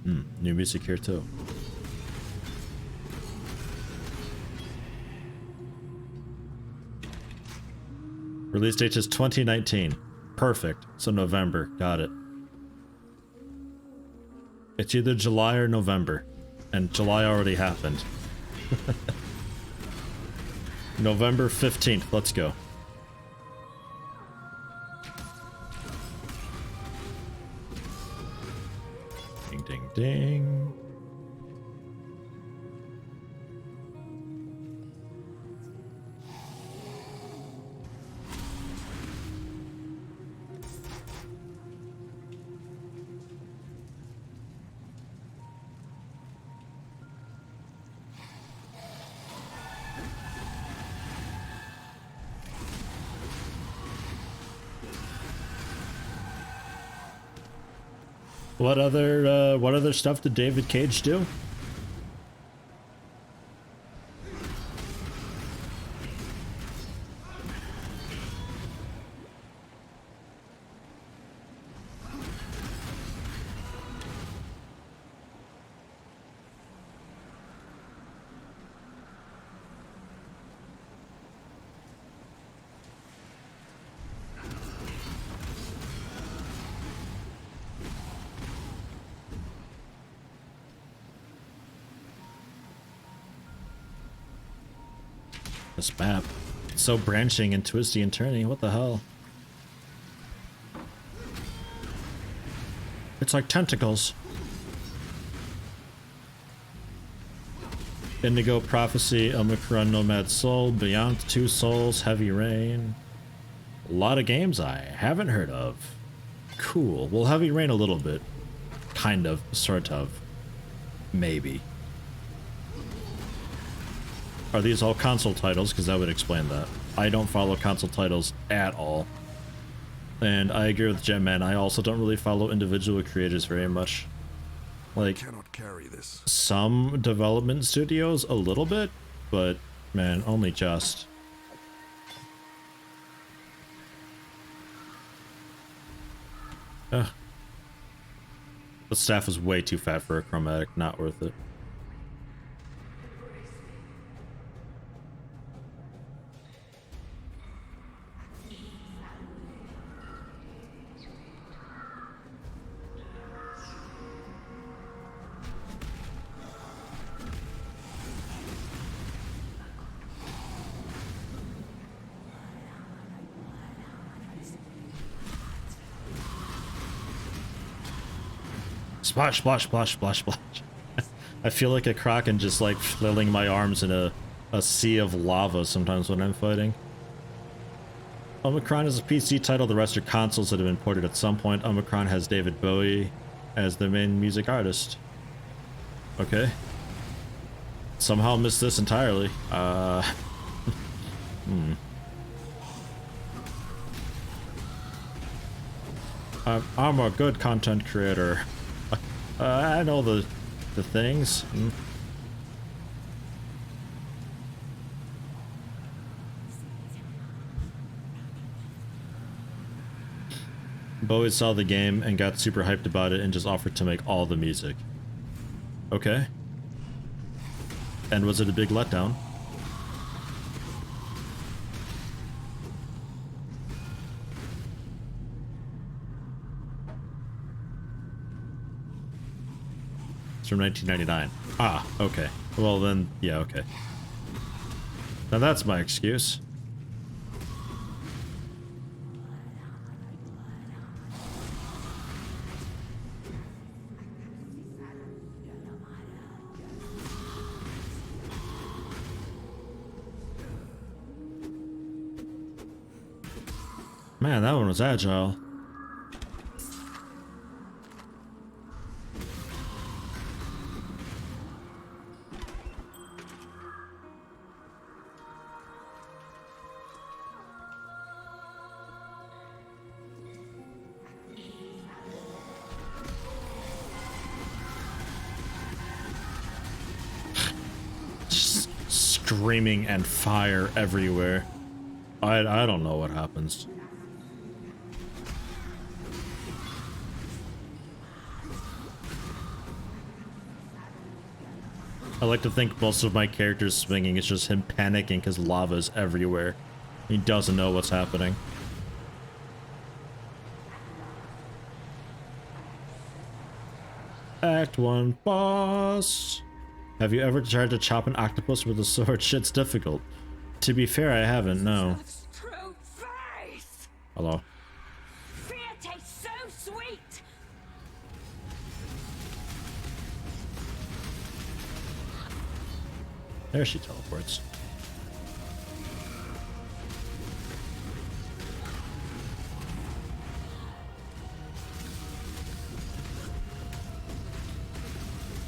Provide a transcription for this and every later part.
New music here too. Release date is 2019. Perfect. So November. Got it. It's either July or November. And July already happened. November 15th. Let's go. Ding, ding, ding. What other stuff did David Cage do? This map. It's so branching and twisty and turny. What the hell? It's like tentacles. Indigo Prophecy, Omicron Nomad Soul, Beyond Two Souls, Heavy Rain. A lot of games I haven't heard of. Cool. Well, Heavy Rain a little bit. Kind of. Sort of. Maybe. Are these all console titles? Because that would explain that. I don't follow console titles at all. And I agree with Jetman. I also don't really follow individual creators very much. Like, cannot carry this. Some development studios a little bit, but man, only just. Ugh. The staff is way too fat for a chromatic, not worth it. Splash, splash, splash, splash, splash. I feel like a kraken just like flailing my arms in a sea of lava sometimes when I'm fighting. Omicron is a PC title, the rest are consoles that have been ported at some point. Omicron has David Bowie as the main music artist. Okay. Somehow missed this entirely. I'm a good content creator. I know the things. Bowie saw the game and got super hyped about it and just offered to make all the music. Okay. And was it a big letdown? It's from 1999. Ah, okay. Well then, yeah, okay. Now that's my excuse. Man, that one was agile. Just screaming and fire everywhere. I don't know what happens. I like to think most of my characters swinging is just him panicking because lava's everywhere. He doesn't know what's happening. Act 1 boss. Have you ever tried to chop an octopus with a sword? Shit's difficult. To be fair, I haven't, no. Hello. Fear tastes so sweet. There she teleports.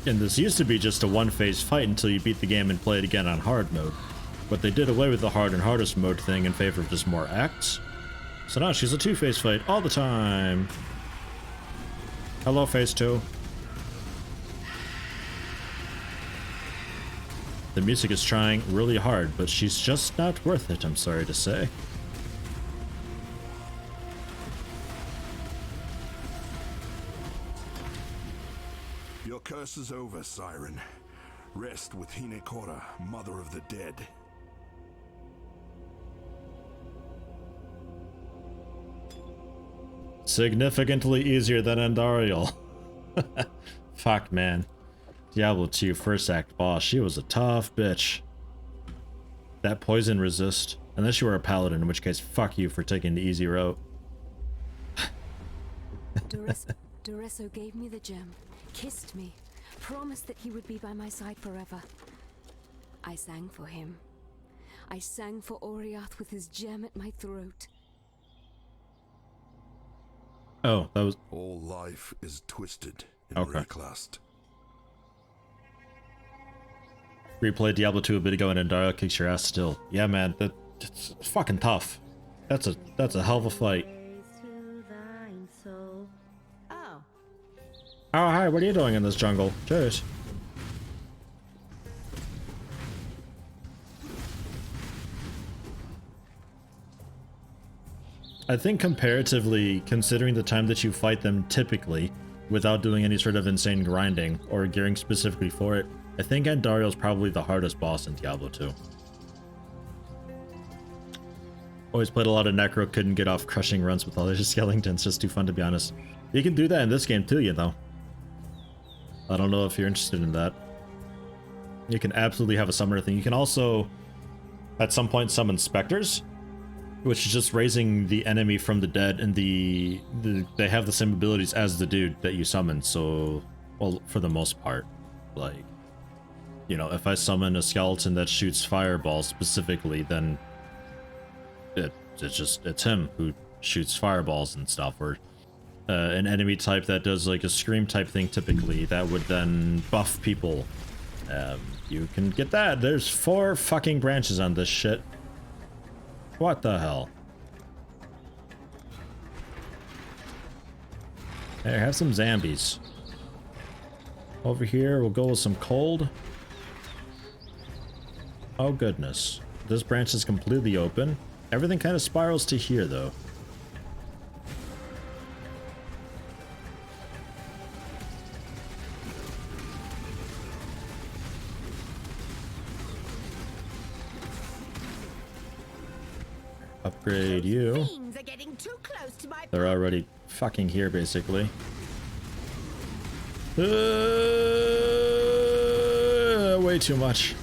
And this used to be just a one-phase fight until you beat the game and play it again on hard mode. But they did away with the hard and hardest mode thing in favor of just more acts. So now she's a two-phase fight all the time. Hello, phase 2. The music is trying really hard, but she's just not worth it, I'm sorry to say. Your curse is over, Siren. Rest with Hinekora, Mother of the Dead. Significantly easier than Andariel. Fuck, man. Diablo 2 first act boss. She was a tough bitch. That poison resist. Unless you were a paladin, in which case, fuck you for taking the easy route. Dureso gave me the gem, kissed me, promised that he would be by my side forever. I sang for him. I sang for Oriath with his gem at my throat. Oh, that was... All life is twisted in Okay. reclast. Replayed Diablo 2 a bit ago and Andariel kicks your ass still. Yeah, man, that's fucking tough. That's a hell of a fight. Oh. Oh, hi, what are you doing in this jungle? Cheers. I think comparatively, considering the time that you fight them typically, without doing any sort of insane grinding or gearing specifically for it, I think Andariel's probably the hardest boss in Diablo 2. Always played a lot of Necro, couldn't get off crushing runs with all those skeletons, just too fun to be honest. You can do that in this game too, you know. I don't know if you're interested in that. You can absolutely have a summoner thing. You can also, at some point, summon specters, which is just raising the enemy from the dead, and they have the same abilities as the dude that you summon. So, well, for the most part, like, you know, if I summon a skeleton that shoots fireballs specifically, then it's him who shoots fireballs and stuff. Or an enemy type that does like a scream type thing typically that would then buff people. You can get that. There's 4 fucking branches on this shit. What the hell? There, have some zombies. Over here, we'll go with some cold. Oh goodness. This branch is completely open. Everything kind of spirals to here though. Upgrade you. Things are getting too close to my They're already fucking here, basically. Way too much.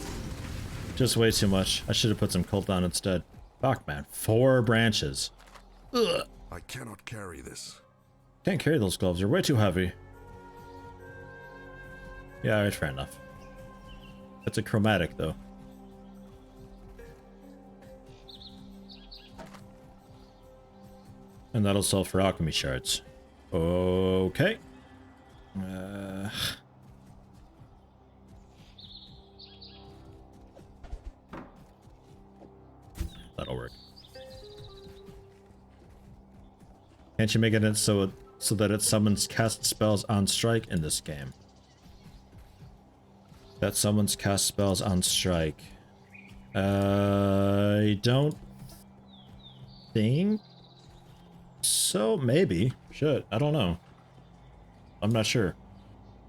Just way too much. I should have put some cold down instead. Fuck, man. 4 branches. Ugh. I cannot carry this. Can't carry those gloves. They're way too heavy. Yeah, alright, fair enough. It's a chromatic, though. And that'll sell for alchemy shards. Okay. That'll work. Can't you make it so that it summons cast spells on strike in this game? That summons cast spells on strike. I don't think so. Maybe. Shit, I don't know. I'm not sure.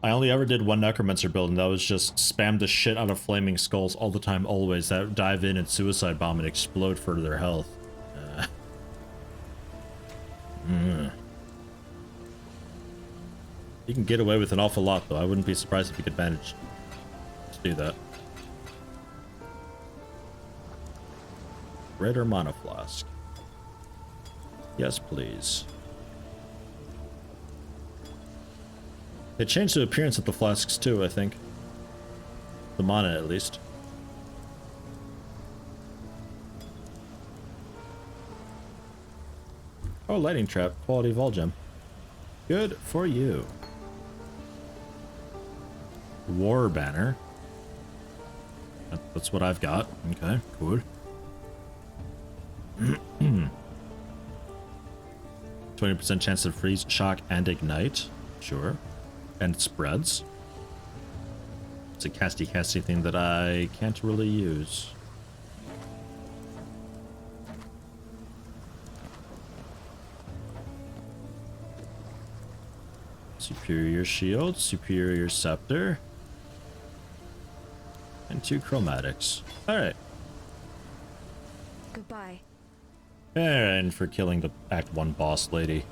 I only ever did one Necromancer build, and that was just spam the shit out of Flaming Skulls all the time, always, that dive in and Suicide Bomb and explode for their health. You can get away with an awful lot, though. I wouldn't be surprised if you could manage to do that. Red or Mana Flask? Yes, please. They changed the appearance of the flasks too, I think. The mana, at least. Oh, Lightning Trap. Quality Vol Gem. Good for you. War Banner. That's what I've got. Okay, cool. 20% chance to freeze, shock, and ignite. Sure. And it spreads. It's a casty thing that I can't really use. Superior Shield, Superior Scepter, and 2 Chromatics. Alright. Goodbye. And for killing the Act 1 boss lady.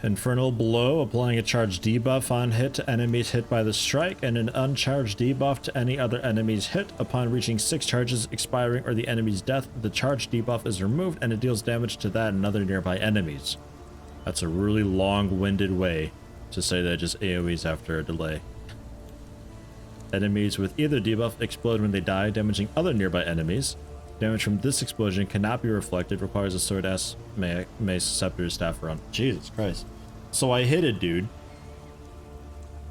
Infernal Blow, applying a charged debuff on hit to enemies hit by the strike, and an uncharged debuff to any other enemy's hit. Upon reaching 6 charges expiring or the enemy's death, the charged debuff is removed and it deals damage to that and other nearby enemies. That's a really long-winded way to say that it just AoEs after a delay. Enemies with either debuff explode when they die, damaging other nearby enemies. Damage from this explosion cannot be reflected, requires a sword, axe, mace, scepter, staff run. Jesus Christ. So I hit a dude.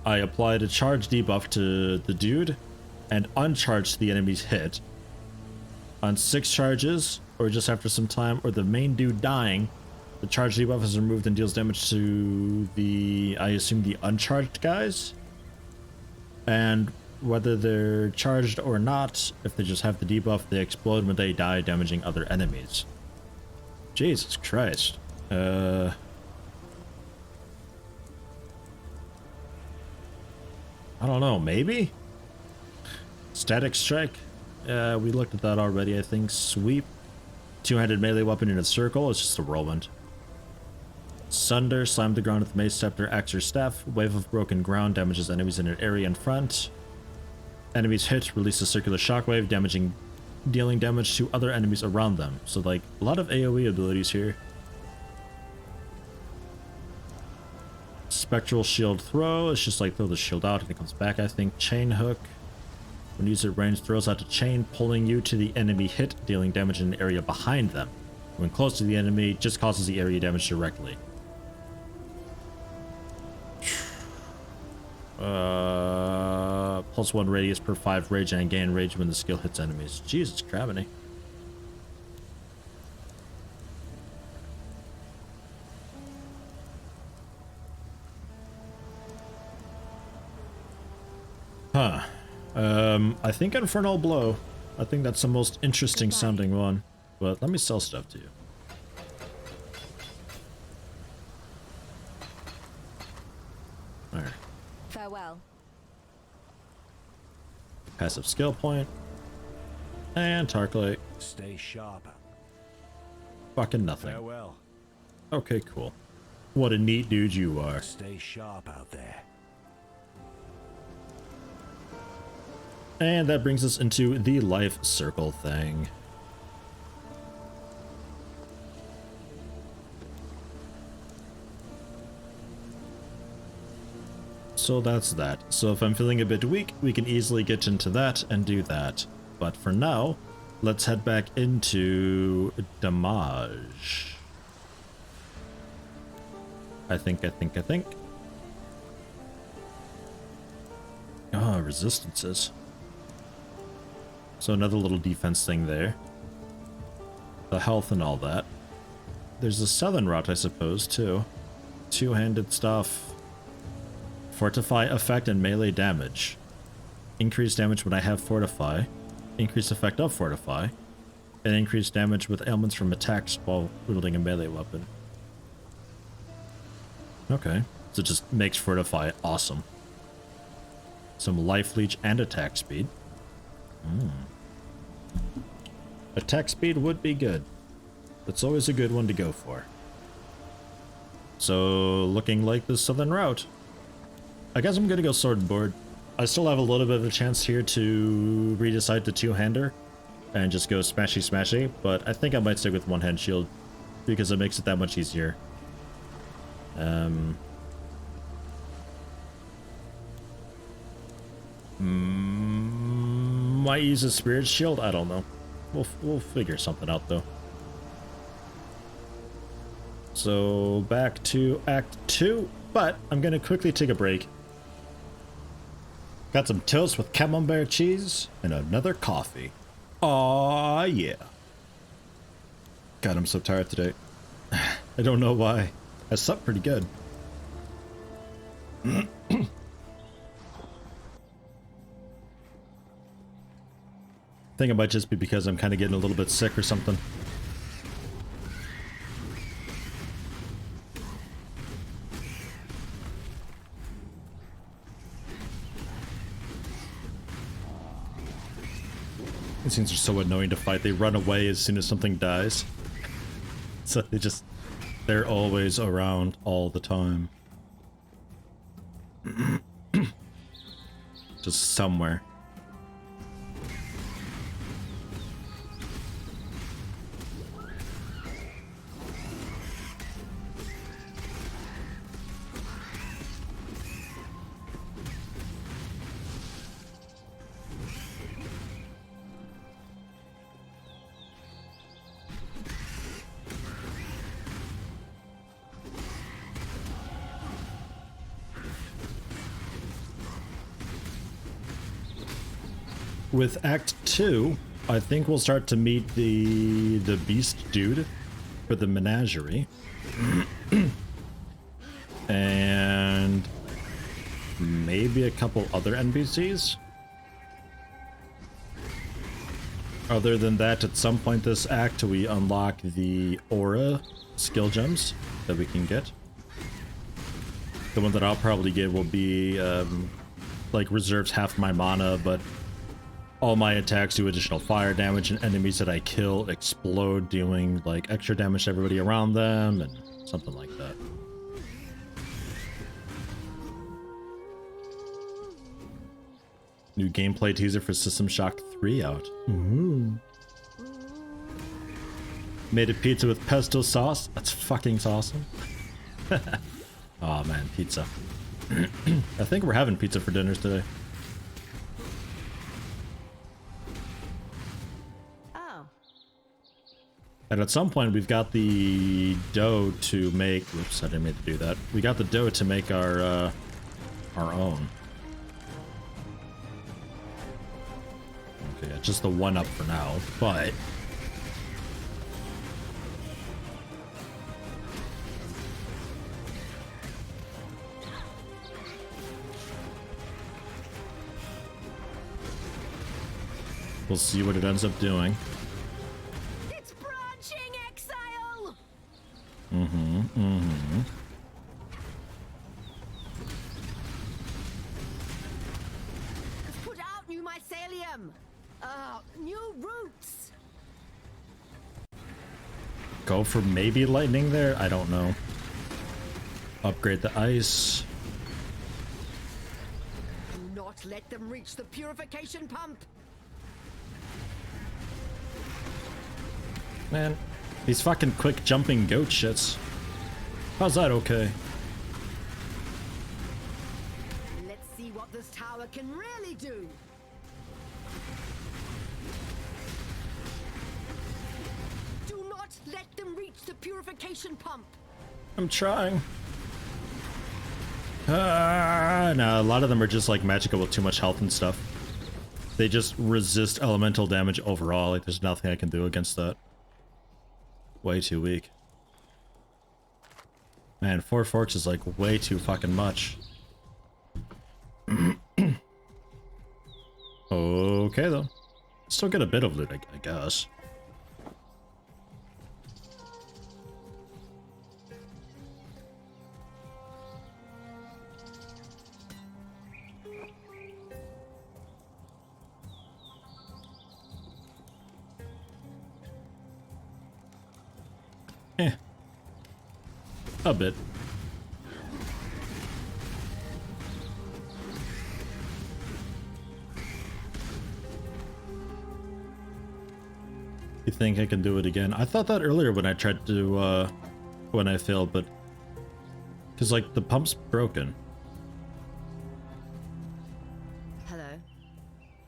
I applied a charge debuff to the dude and uncharged the enemy's hit. On 6 charges, or just after some time, or the main dude dying, the charge debuff is removed and deals damage to the, I assume, the uncharged guys. And whether they're charged or not, if they just have the debuff, they explode when they die, damaging other enemies. Jesus Christ. I don't know, maybe? Static Strike? We looked at that already, I think. Sweep. 2-handed melee weapon in a circle. It's just a whirlwind. Sunder. Slam the ground with mace, scepter, axe, or staff. Wave of broken ground damages enemies in an area in front. Enemies hit, release a circular shockwave, dealing damage to other enemies around them. So, like, a lot of AoE abilities here. Spectral Shield Throw. It's just like throw the shield out and it comes back, I think. Chain Hook. When used at range, throws out a chain, pulling you to the enemy hit, dealing damage in an area behind them. When close to the enemy, just causes the area damage directly. +1 radius per 5 rage and gain rage when the skill hits enemies. Jesus criminy. Huh. I think Infernal Blow. I think that's the most interesting sounding one. But let me sell stuff to you. Alright. Farewell. Passive skill point. And Tarklate. Stay sharp. Fucking nothing. Farewell. Okay, cool. What a neat dude you are. Stay sharp out there. And that brings us into the life circle thing. So that's that. So if I'm feeling a bit weak, we can easily get into that and do that. But for now, let's head back into damage. I think. Ah, resistances. So another little defense thing there. The health and all that. There's a southern route, I suppose, too. 2-handed stuff. Fortify effect and melee damage. Increase damage when I have Fortify. Increase effect of Fortify. And increase damage with ailments from attacks while wielding a melee weapon. Okay. So it just makes Fortify awesome. Some life leech and attack speed. Attack speed would be good. That's always a good one to go for. So, looking like the southern route. I guess I'm gonna go sword and board. I still have a little bit of a chance here to redecide the two-hander and just go smashy smashy, but I think I might stick with one-hand shield because it makes it that much easier. Might use a spirit shield? I don't know. We'll figure something out though. So back to Act 2, but I'm gonna quickly take a break. Got some toast with camembert cheese and another coffee. Aw, yeah. God, I'm so tired today. I don't know why. I slept pretty good. I think it might just be because I'm kind of getting a little bit sick or something. These things are so annoying to fight. They run away as soon as something dies. So they're always around all the time. Just somewhere. With Act 2, I think we'll start to meet the beast dude for the menagerie. And maybe a couple other NPCs. Other than that, at some point this act, we unlock the aura skill gems that we can get. The one that I'll probably get will be, like, reserves half my mana, but all my attacks do additional fire damage, and enemies that I kill explode, dealing like extra damage to everybody around them, and something like that. New gameplay teaser for System Shock 3 out. Made a pizza with pesto sauce. That's fucking awesome. Oh man, pizza. I think we're having pizza for dinners today. And at some point, we've got the dough to make... Oops, I didn't mean to do that. We got the dough to make our own. Okay, just the one up for now, but... we'll see what it ends up doing. Let's put out new mycelium. New roots. Go for maybe lightning there? I don't know. Upgrade the ice. Do not let them reach the purification pump. Man, these fucking quick jumping goat shits. How's that okay? Let's see what this tower can really do. Do not let them reach the purification pump. I'm trying. No, a lot of them are just like magical with too much health and stuff. They just resist elemental damage overall. Like there's nothing I can do against that. Way too weak. Man, 4 forks is like way too fucking much. Okay though. Still get a bit of loot, I guess. A bit. You think I can do it again? I thought that earlier when I tried to, when I failed, but... Because, like, the pump's broken. Hello.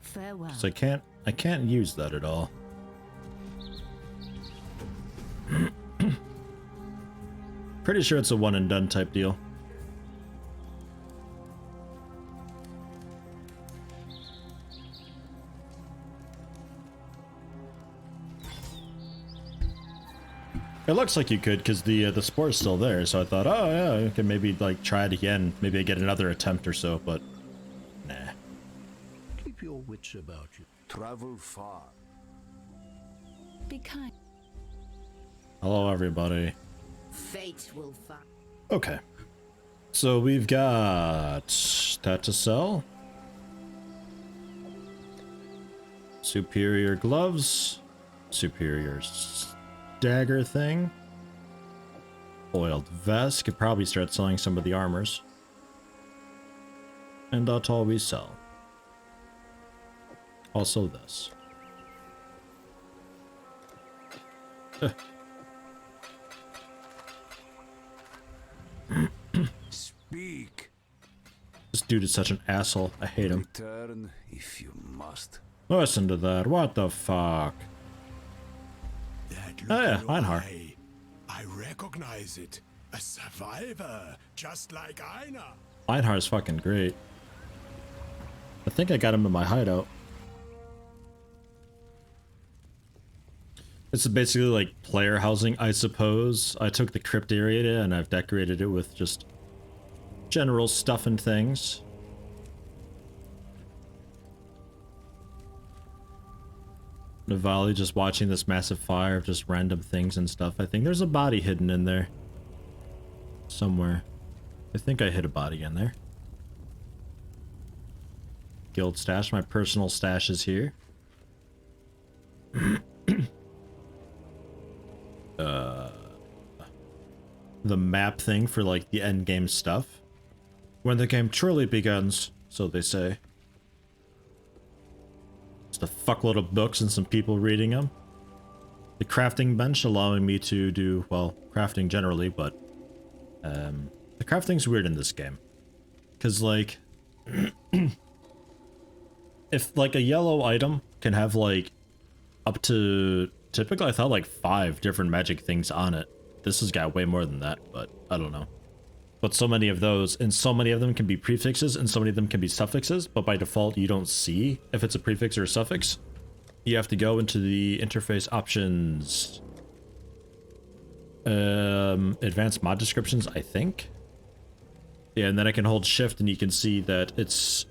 Farewell. So I can't use that at all. Pretty sure it's a one and done type deal. It looks like you could because the spore's still there, so I thought, oh yeah, I can maybe like try it again. Maybe I get another attempt or so, but nah. Keep your wits about you. Travel far. Be kind. Hello everybody. Fate will find. Okay. So we've got that to sell. Superior gloves. Superior dagger thing. Oiled vest. Could probably start selling some of the armors. And that's all we sell. Also this. Speak. This dude is such an asshole. I hate him. Return if you must. Listen to that. What the fuck? That Oh yeah, little Einhard. eye, I recognize it. A survivor, just like Einar. Einhard's fucking great. I think I got him in my hideout. This is basically like player housing, I suppose. I took the crypt area and I've decorated it with just general stuff and things. Navali just watching this massive fire of just random things and stuff. I think there's a body hidden in there. Somewhere. I think I hid a body in there. Guild stash. My personal stash is here. The map thing for like the end game stuff. When the game truly begins, so they say. Just a fuckload of books and some people reading them. The crafting bench allowing me to do, well, crafting generally, but the crafting's weird in this game. Because like, if like a yellow item can have like up to, typically I thought like 5 different magic things on it. This has got way more than that, but I don't know. But so many of those, and so many of them can be prefixes, and so many of them can be suffixes, but by default you don't see if it's a prefix or a suffix. You have to go into the interface options. Advanced mod descriptions, I think. Yeah, and then I can hold shift and you can see that it's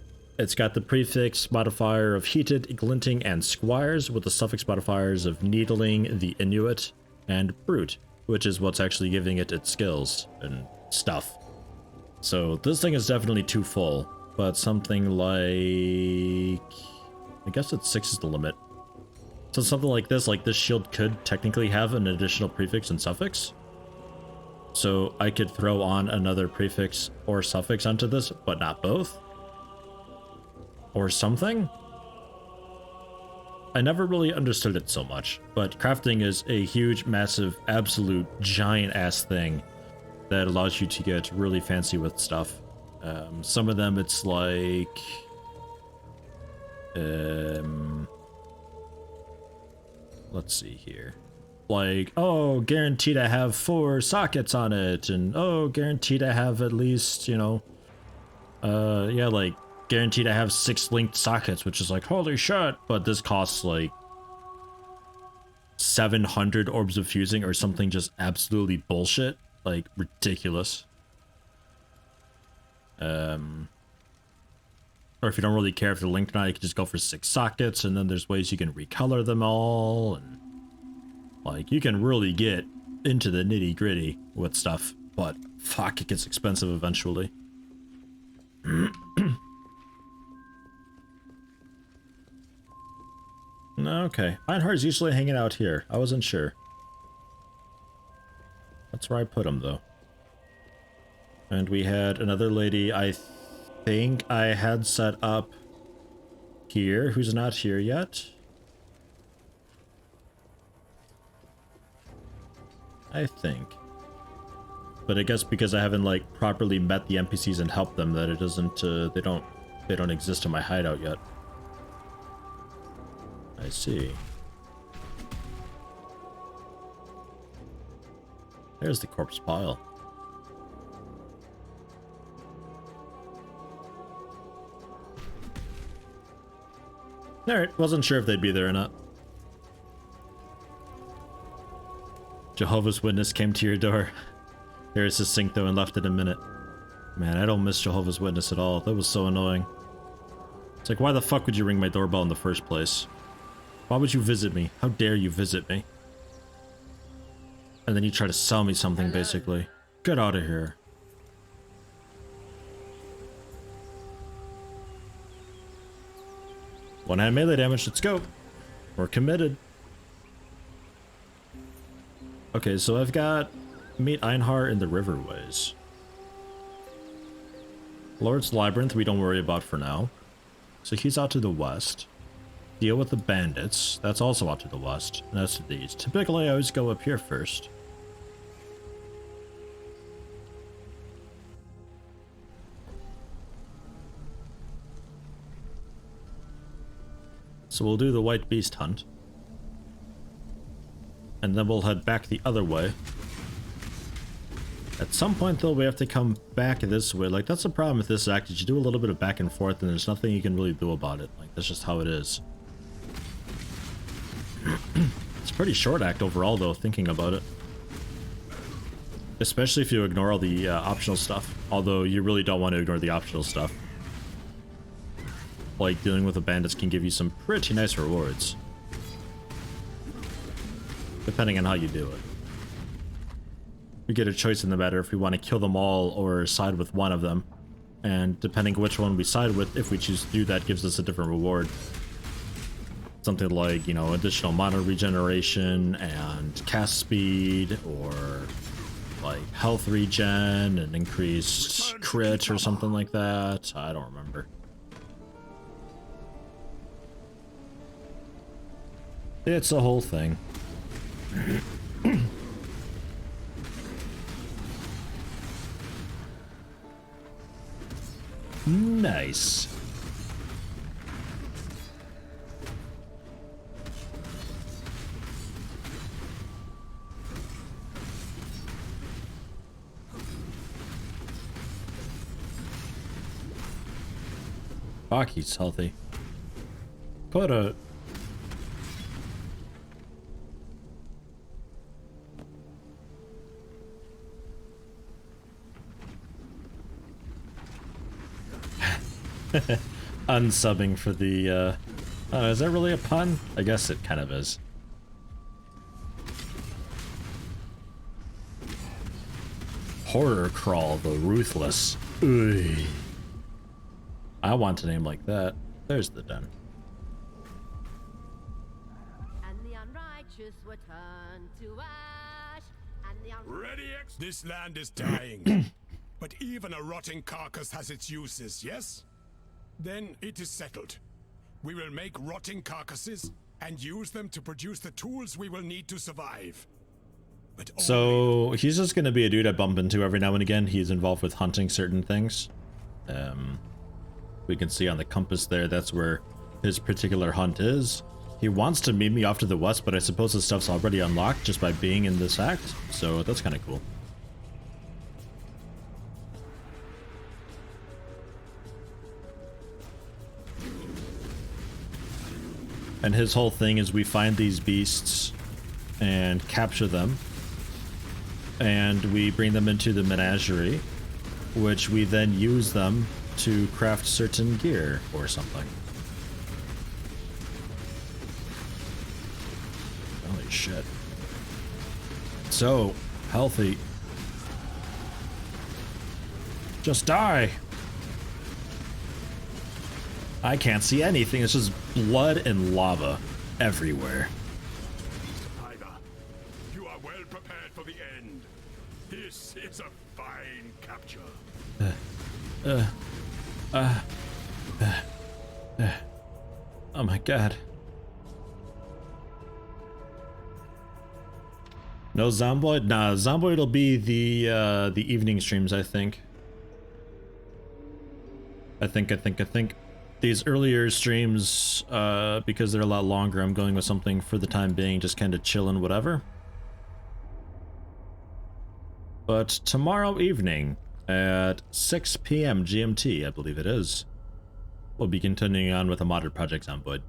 got the prefix modifier of heated, glinting, and squires, with the suffix modifiers of needling, the Inuit, and brute, which is what's actually giving it its skills and stuff. So this thing is definitely too full, but something like, I guess it's 6 is the limit. So something like this shield could technically have an additional prefix and suffix. So I could throw on another prefix or suffix onto this, but not both. Or something. I never really understood it so much, but crafting is a huge, massive, absolute, giant-ass thing that allows you to get really fancy with stuff. Some of them it's like... let's see here. Like, oh, guaranteed to have 4 sockets on it, and oh, guaranteed to have at least, you know... yeah, like, guaranteed to have 6 linked sockets, which is like, holy shit, but this costs like 700 orbs of fusing or something just absolutely bullshit, like ridiculous. Or if you don't really care if they're linked or not, you can just go for 6 sockets, and then there's ways you can recolor them all, and like you can really get into the nitty gritty with stuff, but fuck, it gets expensive eventually. Okay, Einhard's usually hanging out here. I wasn't sure. That's where I put him, though. And we had another lady I think I had set up here, who's not here yet. I think. But I guess because I haven't, like, properly met the NPCs and helped them, that it doesn't, they don't exist in my hideout yet. I see. There's the corpse pile. Alright, wasn't sure if they'd be there or not. Jehovah's Witness came to your door. Very succinct though and left in a minute. Man, I don't miss Jehovah's Witness at all. That was so annoying. It's like, why the fuck would you ring my doorbell in the first place? Why would you visit me? How dare you visit me? And then you try to sell me something, basically. Get out of here. One hand melee damage, let's go. We're committed. Okay, so I've got meet Einhar in the riverways. Lord's Labyrinth we don't worry about for now. So he's out to the west. Deal with the bandits. That's also out to the west. And that's to the east. Typically I always go up here first. So we'll do the White Beast hunt. And then we'll head back the other way. At some point though we have to come back this way. Like that's the problem with this act, is you do a little bit of back and forth and there's nothing you can really do about it. Like that's just how it is. It's a pretty short act overall though, thinking about it. Especially if you ignore all the optional stuff. Although you really don't want to ignore the optional stuff. Like dealing with the bandits can give you some pretty nice rewards. Depending on how you do it. We get a choice in the matter if we want to kill them all or side with one of them. And depending on which one we side with, if we choose to do that, gives us a different reward. Something like, you know, additional mana regeneration and cast speed, or like health regen and increased crit or something like that. I don't remember. It's a whole thing. Nice. Fuck, he's healthy. Put a... Unsubbing for the, is that really a pun? I guess it kind of is. Horror Crawl the Ruthless. Ugh. I want a name like that. There's the den. And the unrighteous were turned to ash. And the Ready, X? This land is dying. But even a rotting carcass has its uses, yes? Then it is settled. We will make rotting carcasses and use them to produce the tools we will need to survive. But so he's just going to be a dude I bump into every now and again. He's involved with hunting certain things. We can see on the compass there, that's where his particular hunt is. He wants to meet me off to the west, but I suppose his stuff's already unlocked just by being in this act. So that's kind of cool. And his whole thing is we find these beasts and capture them. And we bring them into the menagerie, which we then use them to craft certain gear or something. Holy shit. So healthy. Just die. I can't see anything. It's just blood and lava everywhere. Survivor, you are well prepared for the end. This is a fine capture. Oh my god. No Zomboid? Nah, Zomboid will be the evening streams, I think. I think. These earlier streams, because they're a lot longer, I'm going with something for the time being, just kind of chilling, whatever. But tomorrow evening at 6 p.m. GMT, I believe it is, we'll be continuing on with a modded project Zomboid.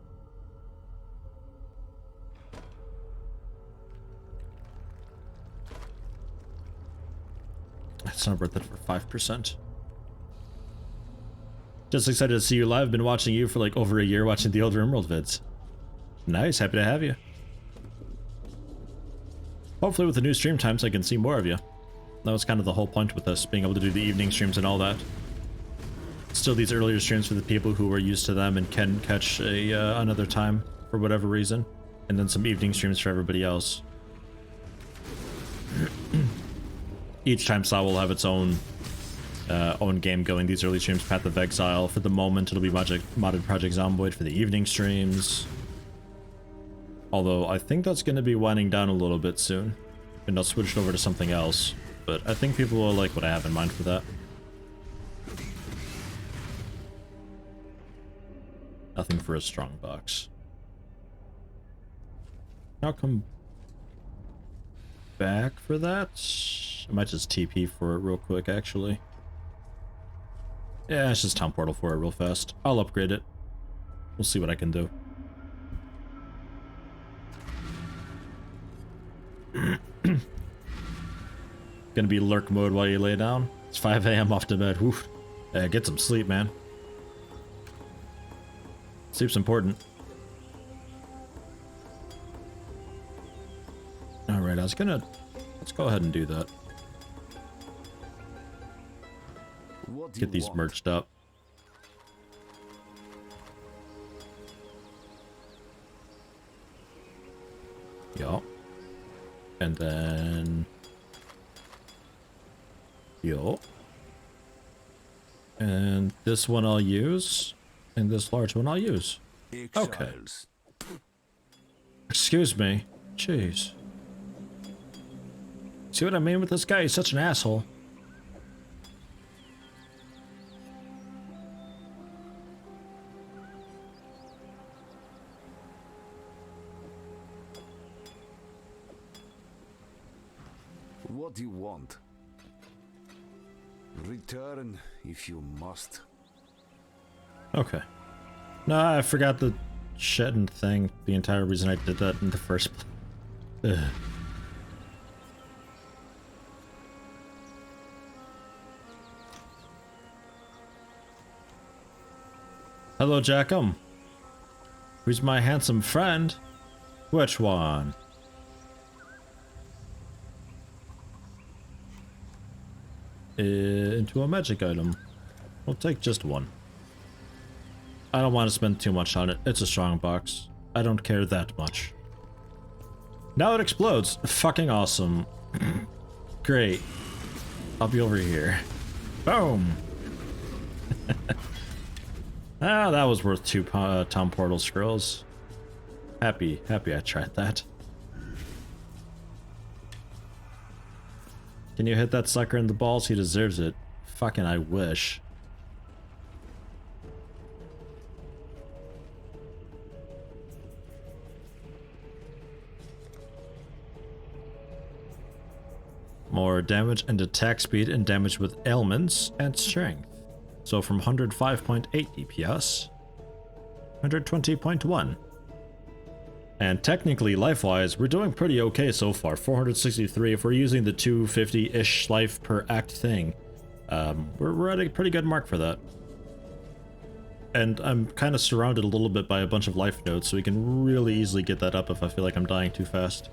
It's not worth it for 5%. Just excited to see you live. Been watching you for like over a year, watching the older Emerald vids. Nice, happy to have you. Hopefully with the new stream times I can see more of you. That was kind of the whole point with us, being able to do the evening streams and all that. Still these earlier streams for the people who are used to them and can catch another time for whatever reason. And then some evening streams for everybody else. Each time slot will have its own game going. These early streams, Path of Exile. For the moment, it'll be modded Project Zomboid for the evening streams. Although, I think that's going to be winding down a little bit soon. And I'll switch it over to something else. But I think people will like what I have in mind for that. Nothing for a Strongbox. I'll come back for that. I might just TP for it real quick, actually. Yeah, it's just town portal for it real fast. I'll upgrade it. We'll see what I can do. Gonna be lurk mode while you lay down. It's 5 a.m. off to bed. Woof. Get some sleep, man. Sleep's important. Alright, let's go ahead and do that. Get these merged up. Yup. And then... Yup. And this one I'll use. And this large one I'll use. Okay. Excuse me. Jeez. See what I mean with this guy? He's such an asshole. What do you want? Return if you must. Okay. No, I forgot the shedding thing. The entire reason I did that in the first place. Hello, Jackum. Who's my handsome friend? Which one? Into a magic item. We'll take just one. I don't want to spend too much on it. It's a Strongbox. I don't care that much. Now it explodes. Fucking awesome. Great. I'll be over here. Boom. Ah, that was worth 2 town portal scrolls. Happy I tried that. Can you hit that sucker in the balls? He deserves it. Fucking I wish. More damage and attack speed and damage with ailments and strength. So from 105.8 DPS, 120.1. And technically, life-wise, we're doing pretty okay so far. 463 if we're using the 250-ish life per act thing. We're at a pretty good mark for that. And I'm kind of surrounded a little bit by a bunch of life nodes, so we can really easily get that up if I feel like I'm dying too fast.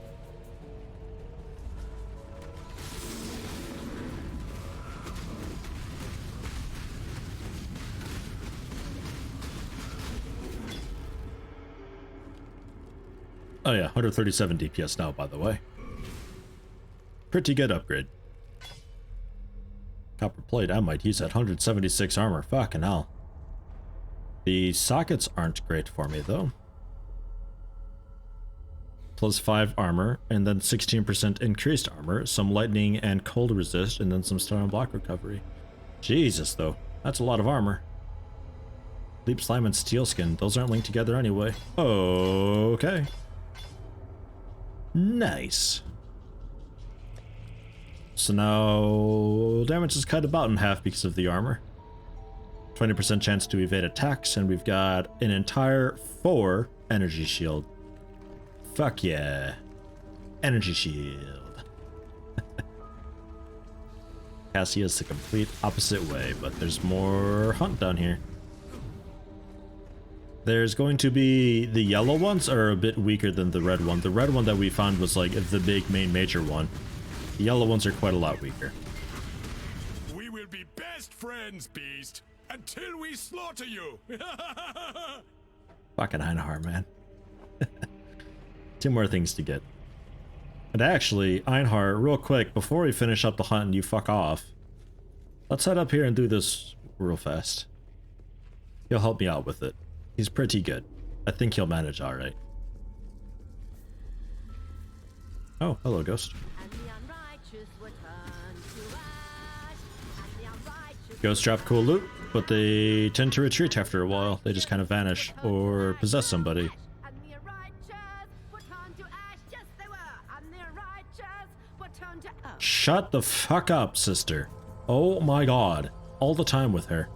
Oh yeah, 137 DPS now, by the way. Pretty good upgrade. Copper plate, I might use that. 176 armor. Fucking hell. The sockets aren't great for me, though. Plus 5 armor, and then 16% increased armor, some lightning and cold resist, and then some stun and block recovery. Jesus, though. That's a lot of armor. Leap slime and steel skin. Those aren't linked together anyway. Okay. Nice. So now damage is cut about in half because of the armor. 20% chance to evade attacks, and we've got an entire 4 energy shield. Fuck yeah. Energy shield. Cassia's the complete opposite way, but there's more hunt down here. There's going to be the yellow ones are a bit weaker than the red one. The red one that we found was like the big main major one. The yellow ones are quite a lot weaker. We will be best friends, Beast, until we slaughter you. Fucking Einhar, man. 2 more things to get. And actually, Einhar, real quick, before we finish up the hunt and you fuck off, let's head up here and do this real fast. He'll help me out with it. He's pretty good. I think he'll manage alright. Oh, hello, Ghost. Ghosts drop cool loot, but they tend to retreat after a while. They just kind of vanish or possess somebody. Shut the fuck up, sister. Oh my god. All the time with her.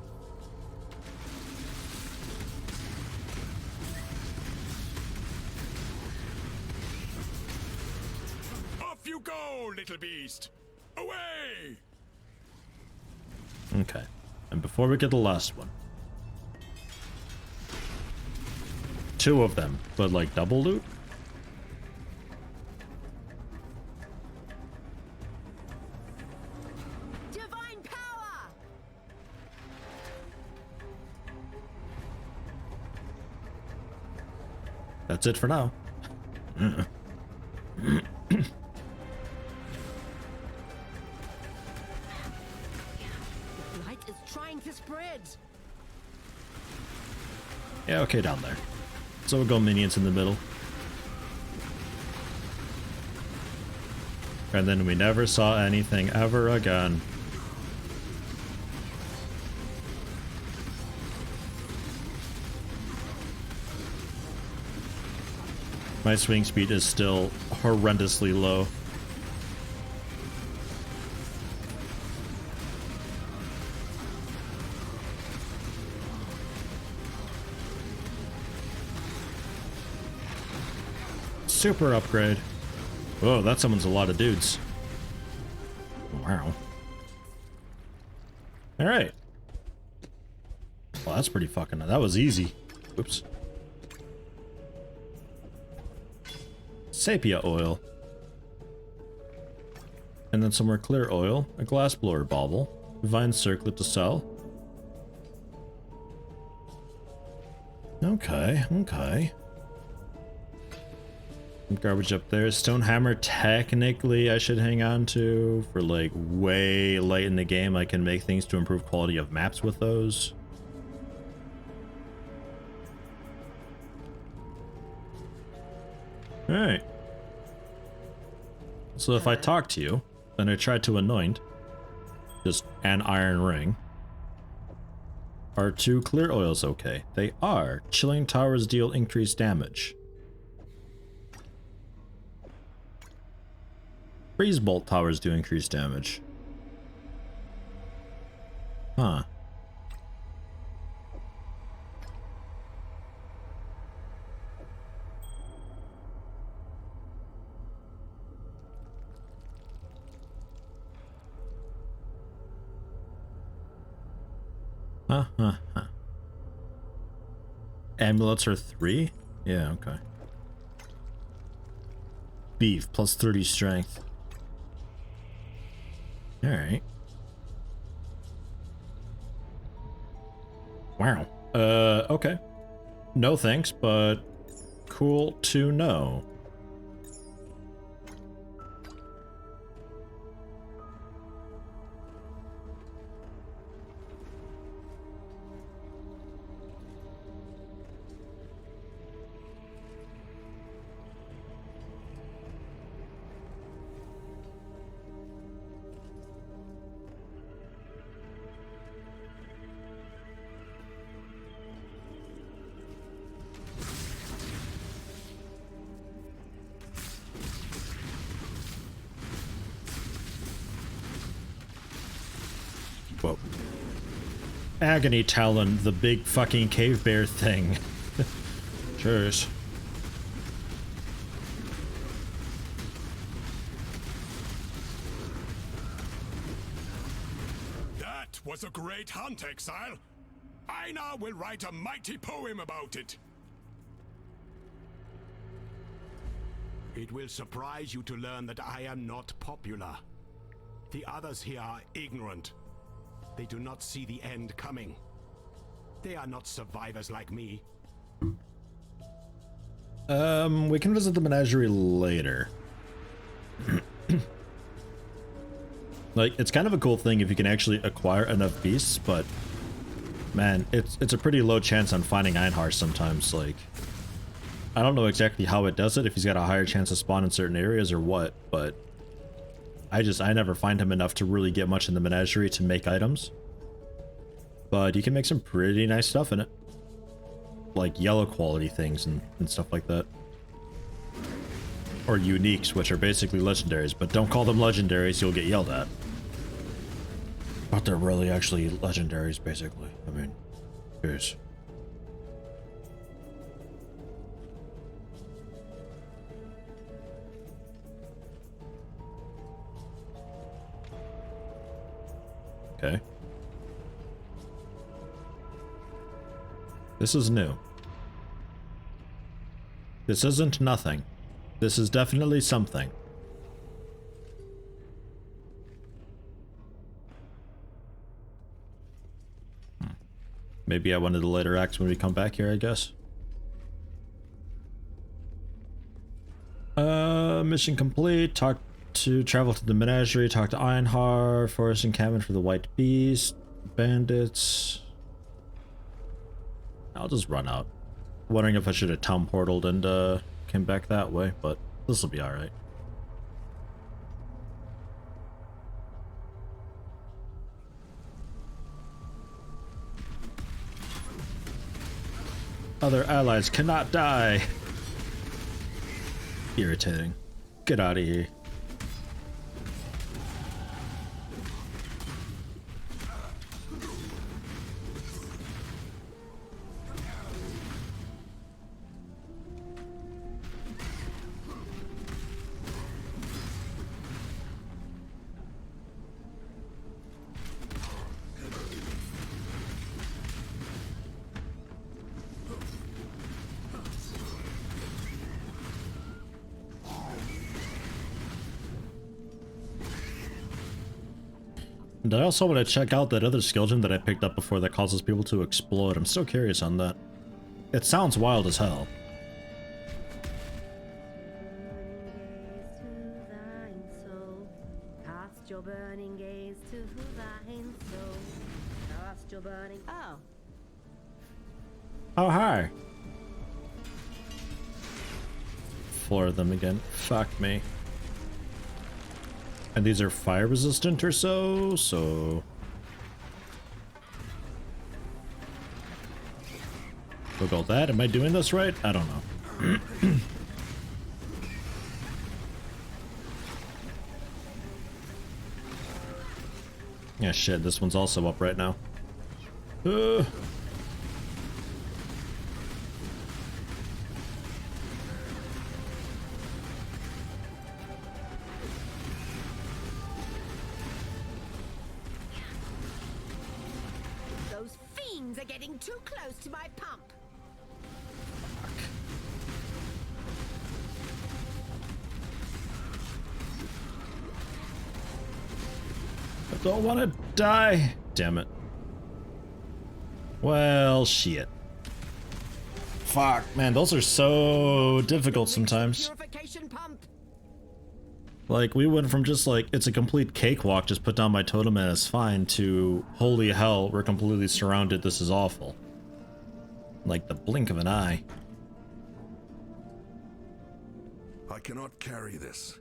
Off you go, little beast. Away! Okay. And before we get the last one. 2 of them, but like double loot? That's it for now. The blight is trying to spread. Yeah, okay, down there. So we'll go minions in the middle. And then we never saw anything ever again. My swing speed is still horrendously low. Super upgrade. Whoa, that summons a lot of dudes. Wow. Alright. Well, that's pretty fucking... That was easy. Oops. Sepia oil. And then some more clear oil, a glass blower bauble, vine circlet to sell. Okay, okay. Some garbage up there. Stone hammer, technically I should hang on to for like way late in the game. I can make things to improve quality of maps with those. Alright. So if I talk to you, then I try to anoint just an iron ring. Are 2 clear oils okay? They are. Chilling towers deal increased damage. Freeze bolt towers do increased damage. Huh. Amulets are 3? Yeah, okay. Beef, plus 30 strength. Alright. Wow. Okay. No thanks, but cool to know. Whoa. Agony Talon, the big fucking cave bear thing. Cheers. That was a great hunt, Exile. Einar will write a mighty poem about it. It will surprise you to learn that I am not popular. The others here are ignorant. They do not see the end coming. They are not survivors like me. We can visit the menagerie later. Like, it's kind of a cool thing if you can actually acquire enough beasts, but man, it's a pretty low chance on finding Einhar sometimes. Like, I don't know exactly how it does it, if he's got a higher chance of spawn in certain areas or what, but I never find him enough to really get much in the menagerie to make items. But you can make some pretty nice stuff in it. Like yellow quality things and stuff like that. Or uniques, which are basically legendaries, but don't call them legendaries, you'll get yelled at. But they're really actually legendaries, basically. I mean, cheers. Okay. This is new. This isn't nothing. This is definitely something. Maybe I wanted to later act when we come back here, I guess. Mission complete. Travel to the menagerie, talk to Einhar, forest encampment for the white beast, bandits. I'll just run out. Wondering if I should have town portaled and came back that way, but this will be alright. Other allies cannot die. Irritating. Get out of here. And I also want to check out that other skill gem that I picked up before that causes people to explode. I'm still curious on that. It sounds wild as hell. Cast your burning gaze to thine soul. Cast your burning. Oh. Oh, hi. 4 of them again. Fuck me. And these are fire resistant or so. Look all that. Am I doing this right? I don't know. Yeah, shit. This one's also up right now. Those fiends are getting too close to my pump. I don't want to die. Damn it. Well, shit. Fuck, man, those are so difficult sometimes. Purification pump. Like, we went from just like, it's a complete cakewalk, just put down my totem and it's fine, to holy hell, we're completely surrounded, this is awful. Like the blink of an eye. I cannot carry this.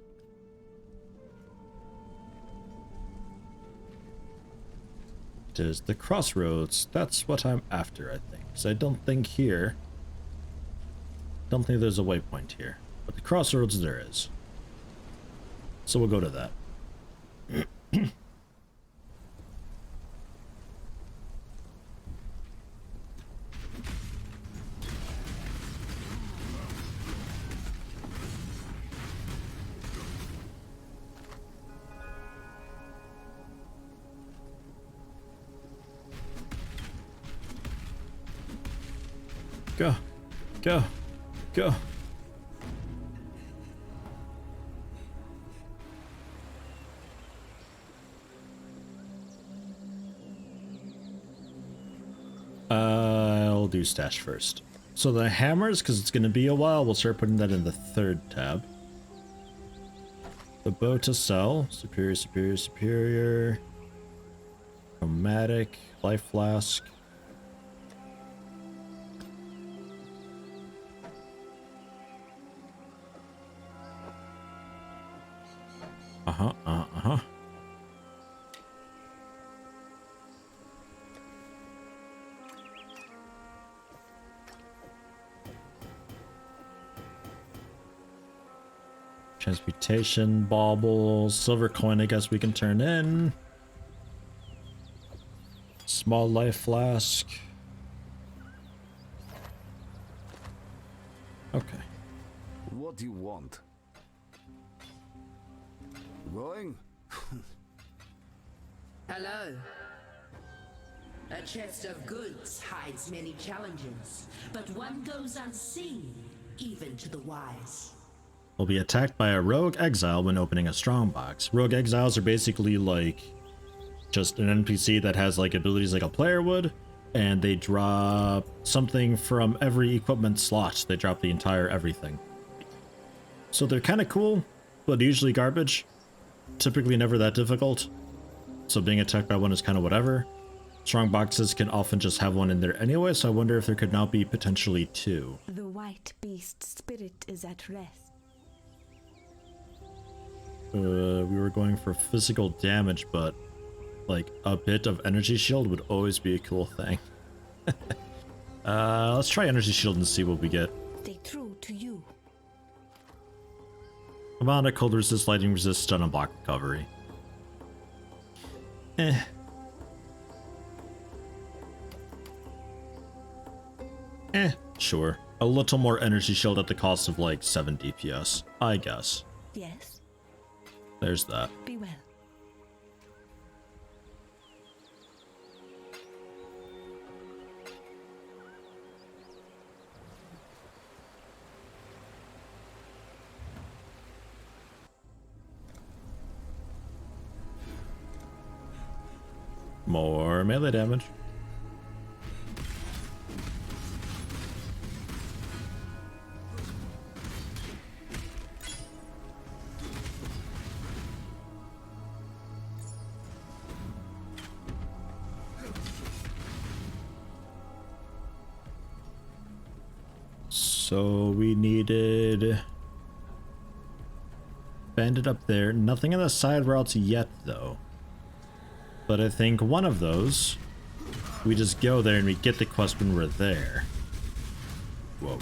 It is the crossroads. That's what I'm after, I think. So I don't think here. Don't think there's a waypoint here. But the crossroads there is. So we'll go to that. Go. Go. Go. I'll do stash first. So the hammers, because it's going to be a while, we'll start putting that in the third tab. The bow to sell. Superior, superior, superior. Chromatic. Life flask. Transmutation, baubles, silver coin I guess we can turn in. Small life flask. Okay. What do you want? Going? Hello. A chest of goods hides many challenges, but one goes unseen, even to the wise. Will be attacked by a rogue exile when opening a strongbox. Rogue exiles are basically like just an NPC that has like abilities like a player would, and they drop something from every equipment slot. They drop the entire everything. So they're kind of cool, but usually garbage. Typically never that difficult. So being attacked by one is kind of whatever. Strong boxes can often just have one in there anyway, so I wonder if there could now be potentially two. The white beast spirit is at rest. We were going for physical damage, but like a bit of energy shield would always be a cool thing. Let's try energy shield and see what we get. Stay true to you. Amount of cold resist, lightning resist, stun and block recovery. Sure. A little more energy shield at the cost of like 7 DPS, I guess. Yes. There's that. Be well. More melee damage. So we needed Bandit up there. Nothing on the side routes yet, though. But I think one of those, we just go there and we get the quest when we're there. Whoa.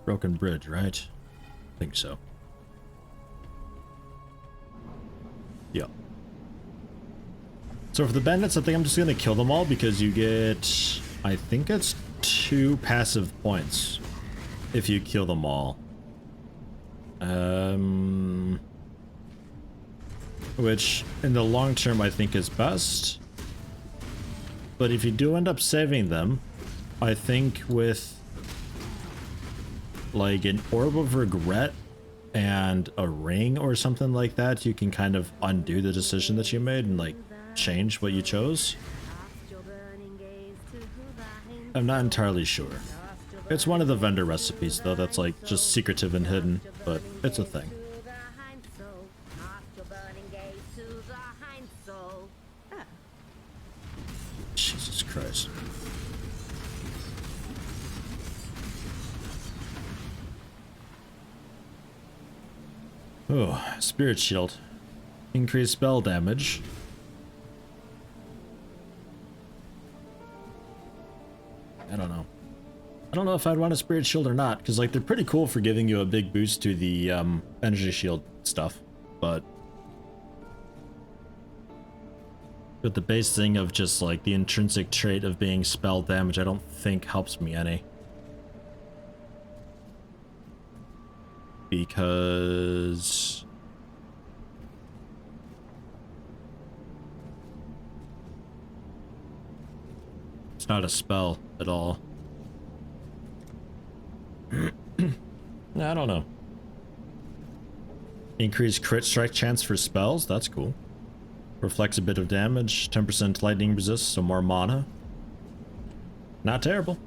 Broken bridge, right? I think so. Yeah. So for the bandits, I think I'm just gonna kill them all because you get, I think it's 2 passive points if you kill them all. Which in the long term I think is best. But if you do end up saving them, I think with like an orb of regret and a ring or something like that, you can kind of undo the decision that you made and like change what you chose. I'm not entirely sure. It's one of the vendor recipes though that's like just secretive and hidden, but it's a thing. Jesus Christ. Oh, Spirit Shield. Increased spell damage. don't know if I'd want a Spirit Shield or not, because like they're pretty cool for giving you a big boost to the energy shield stuff, but the base thing of just like the intrinsic trait of being spell damage, I don't think helps me any. Because it's not a spell at all. I don't know. Increased crit strike chance for spells, that's cool. Reflects a bit of damage, 10% lightning resist, so more mana. Not terrible.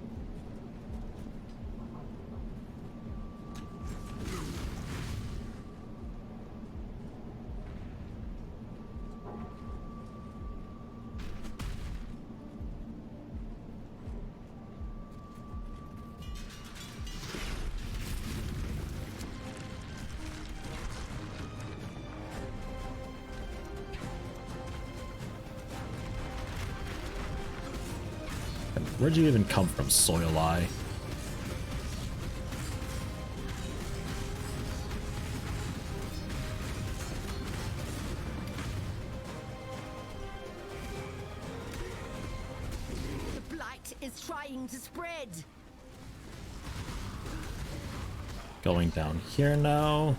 Where'd you even come from, Soil Eye? The blight is trying to spread. Going down here now.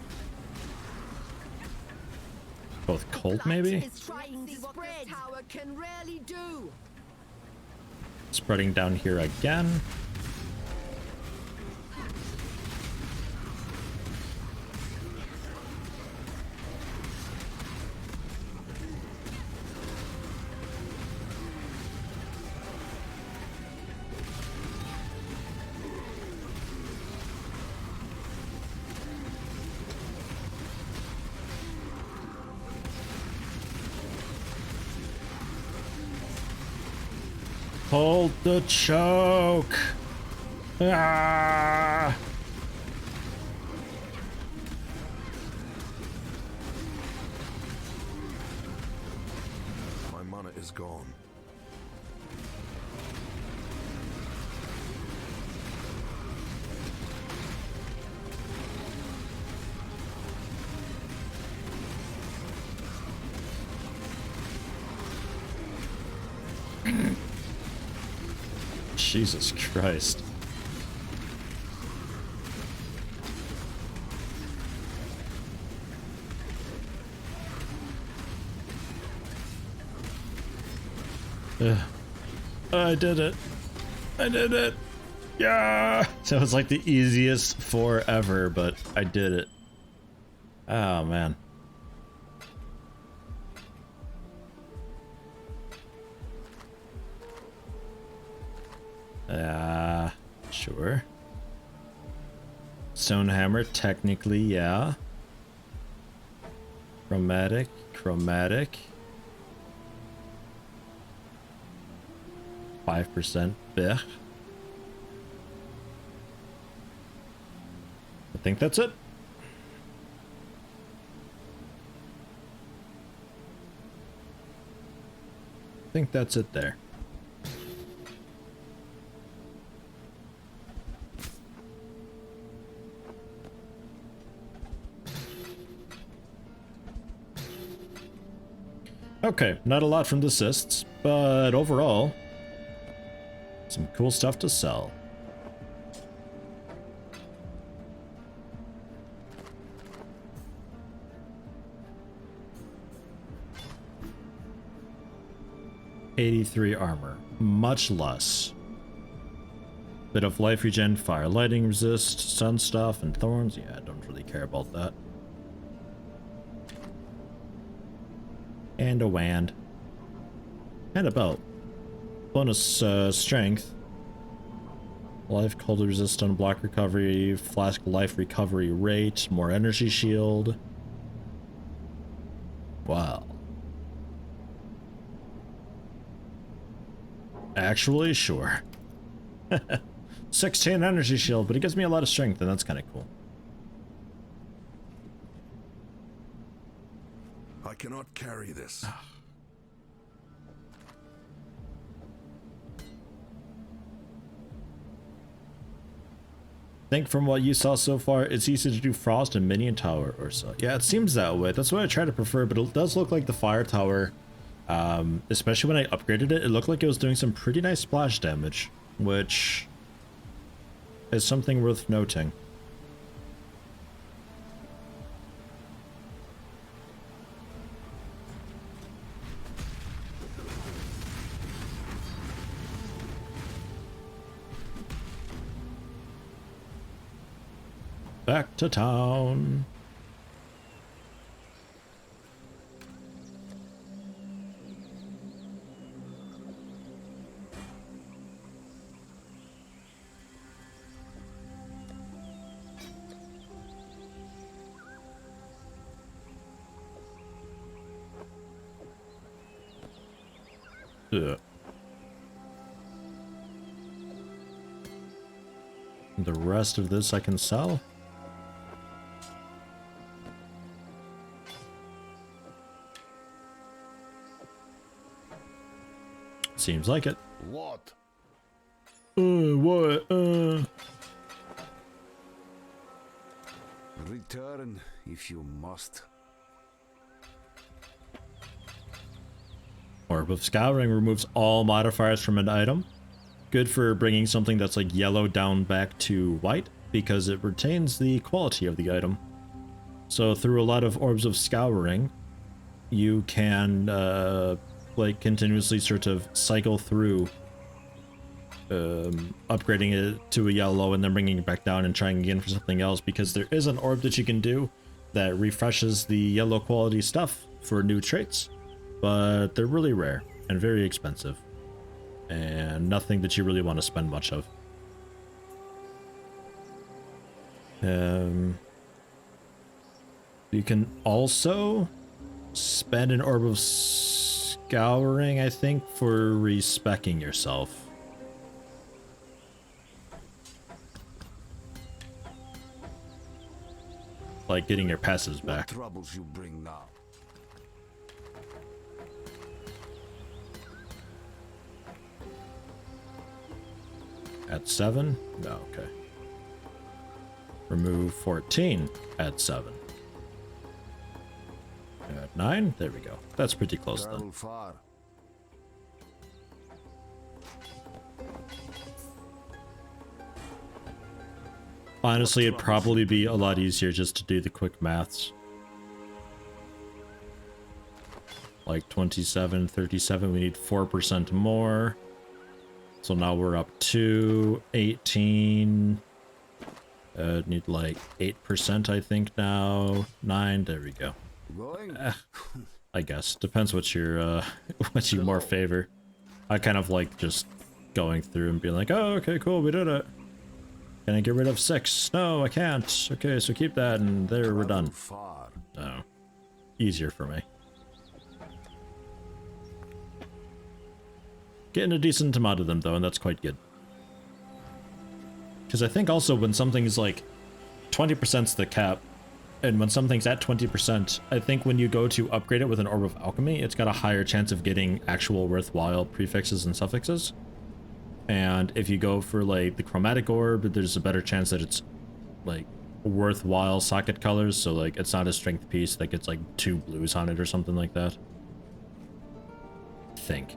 Both cold, maybe? Is trying to spread. Tower can rarely do. Spreading down here again. Hold the choke. Ah. My mana is gone. Jesus Christ. I did it. I did it. Yeah. So it's like the easiest forever, but I did it. Oh man. Sure. Stonehammer, technically, yeah. Chromatic, chromatic. 5% blech. I think that's it. I think that's it there. Okay, not a lot from the assists, but overall, some cool stuff to sell. $83 armor, much less. Bit of life regen, fire, lightning resist, sun stuff, and thorns. Yeah, I don't really care about that. And a wand. And a belt. Bonus strength. Life, cold resistant, block recovery, flask life recovery rate, more energy shield. Wow. Actually, sure. 16 energy shield, but it gives me a lot of strength, and that's kind of cool. I cannot carry this. think from what you saw so far, it's easy to do Frost and Minion Tower or so. Yeah, it seems that way. That's what I try to prefer, but it does look like the Fire Tower, especially when I upgraded it, it looked like it was doing some pretty nice splash damage, which is something worth noting. Back to town. Ugh. The rest of this I can sell. Seems like it. What? What? Return if you must. Orb of Scouring removes all modifiers from an item. Good for bringing something that's like yellow down back to white, because it retains the quality of the item. So through a lot of Orbs of Scouring, you can like continuously sort of cycle through upgrading it to a yellow and then bringing it back down and trying again for something else, because there is an orb that you can do that refreshes the yellow quality stuff for new traits, but they're really rare and very expensive and nothing that you really want to spend much of. You can also spend an Orb of Scouring, I think, for respecking yourself. Like getting your passives back. What troubles you bring now? At 7? No, okay. Remove 14 at 7. At 9? There we go. That's pretty close then. Travel far. Honestly, it'd probably be a lot easier just to do the quick maths. Like 27, 37, we need 4% more. So now we're up to 18. Need like 8%, I think now. 9, there we go. Going? I guess. Depends what you're, what you more favor. I kind of like just going through and being like, oh, okay, cool, we did it. Can I get rid of 6? No, I can't. Okay, so keep that, and there we're done. Far. Oh. Easier for me. Getting a decent amount of them, though, and that's quite good. Because I think also when something's like 20%'s the cap, and when something's at 20%, I think when you go to upgrade it with an Orb of Alchemy, it's got a higher chance of getting actual worthwhile prefixes and suffixes. And if you go for like the Chromatic Orb, there's a better chance that it's like worthwhile socket colors, so like it's not a strength piece that gets like 2 blues on it or something like that. I think.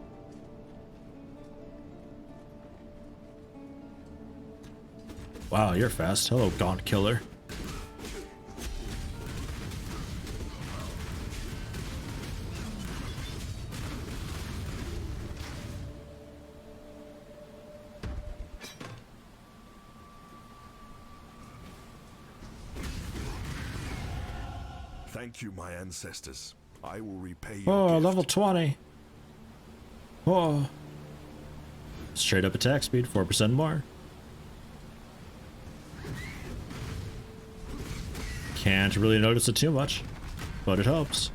Wow, you're fast. Hello, Gaunt Killer. Thank you, my ancestors. I will repay you. Oh, level 20. Oh. Straight up attack speed, 4% more. Can't really notice it too much, but it helps.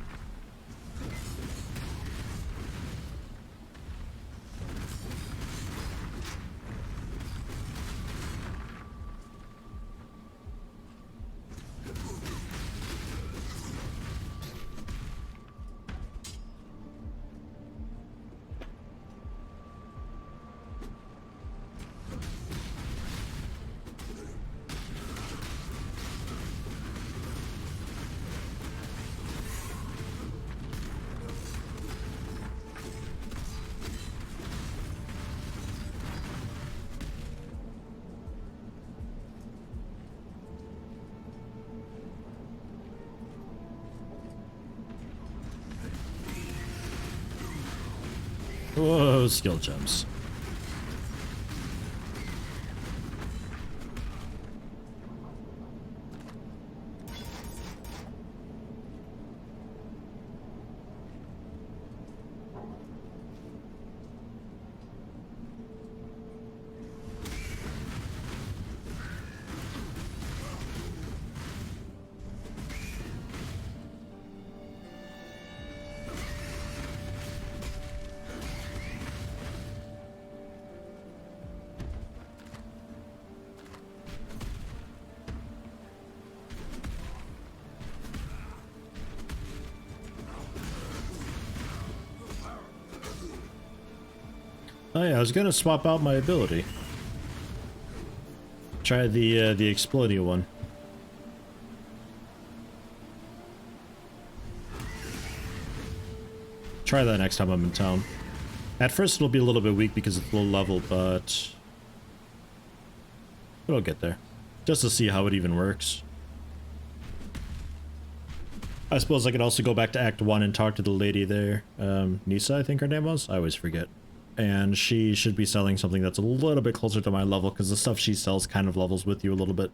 Whoa, skill gems. Oh yeah, I was gonna swap out my ability. Try the exploding one. Try that next time I'm in town. At first it'll be a little bit weak because it's low level, but it'll get there. Just to see how it even works. I suppose I could also go back to Act 1 and talk to the lady there. Nisa, I think her name was? I always forget. And she should be selling something that's a little bit closer to my level, because the stuff she sells kind of levels with you a little bit.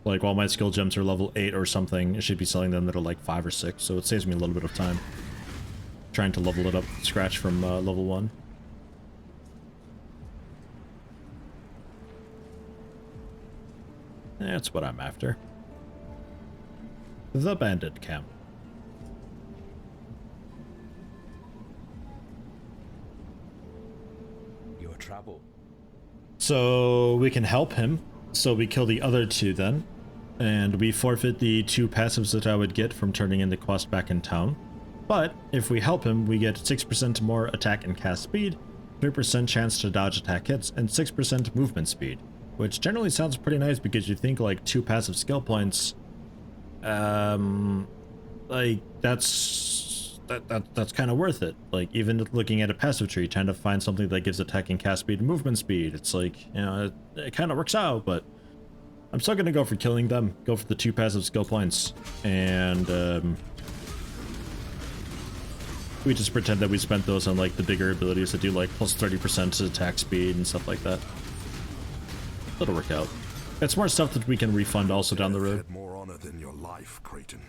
Like, while my skill gems are level 8 or something, it should be selling them that are like 5 or 6, so it saves me a little bit of time. Trying to level it up, scratch from level 1. That's what I'm after. The Bandit camp. Your trouble. So we can help him. So we kill the other two then. And we forfeit the 2 passives that I would get from turning in the quest back in town. But if we help him, we get 6% more attack and cast speed, 3% chance to dodge attack hits, and 6% movement speed. Which generally sounds pretty nice because you think like 2 passive skill points, like that's kind of worth it. Like even looking at a passive tree, trying to find something that gives attack and cast speed and movement speed, it's like, you know, it kind of works out. But I'm still gonna go for killing them, go for the 2 passive skill points, and we just pretend that we spent those on like the bigger abilities that do like plus 30% to attack speed and stuff like that. It'll work out. It's more stuff that we can refund also down the road. Had more honor than your life, Creighton.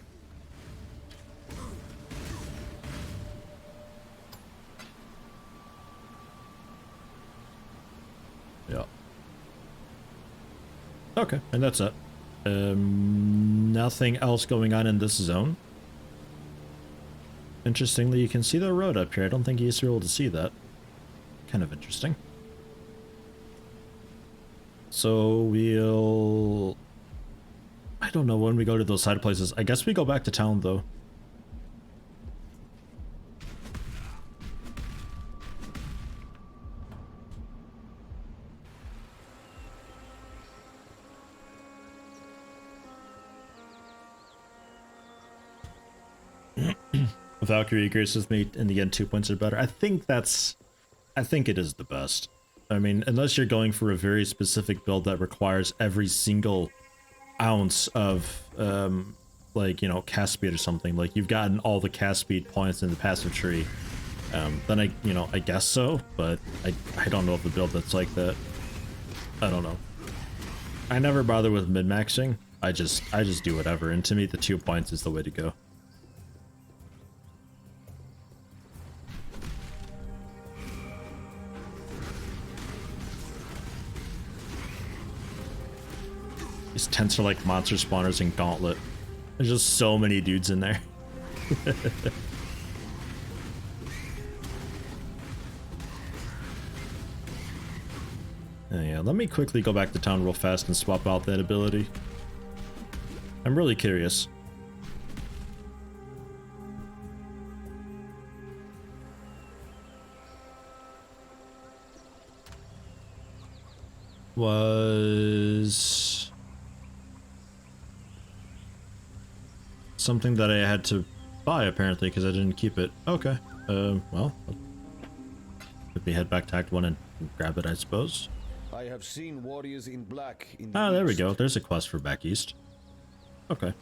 Yeah. Okay, and that's it. Nothing else going on in this zone. Interestingly, you can see the road up here. I don't think you used to be able to see that. Kind of interesting. So we'll... I don't know when we go to those side places. I guess we go back to town, though. Valkyrie agrees with me. In the end, 2 points are better. I think it is the best. I mean, unless you're going for a very specific build that requires every single ounce of, like, you know, cast speed or something. Like, you've gotten all the cast speed points in the passive tree. Then I guess so, but I don't know of a build that's like that. I don't know. I never bother with min-maxing. I just do whatever, and to me, the 2 points is the way to go. These tents are like monster spawners in Gauntlet. There's just so many dudes in there. Yeah, let me quickly go back to town real fast and swap out that ability. I'm really curious. Was something that I had to buy apparently because I didn't keep it. Okay. Well, let me head back to Act 1 and grab it, I suppose. I have seen warriors in black in Ah, the there we east. go. There's a quest for back east. Okay.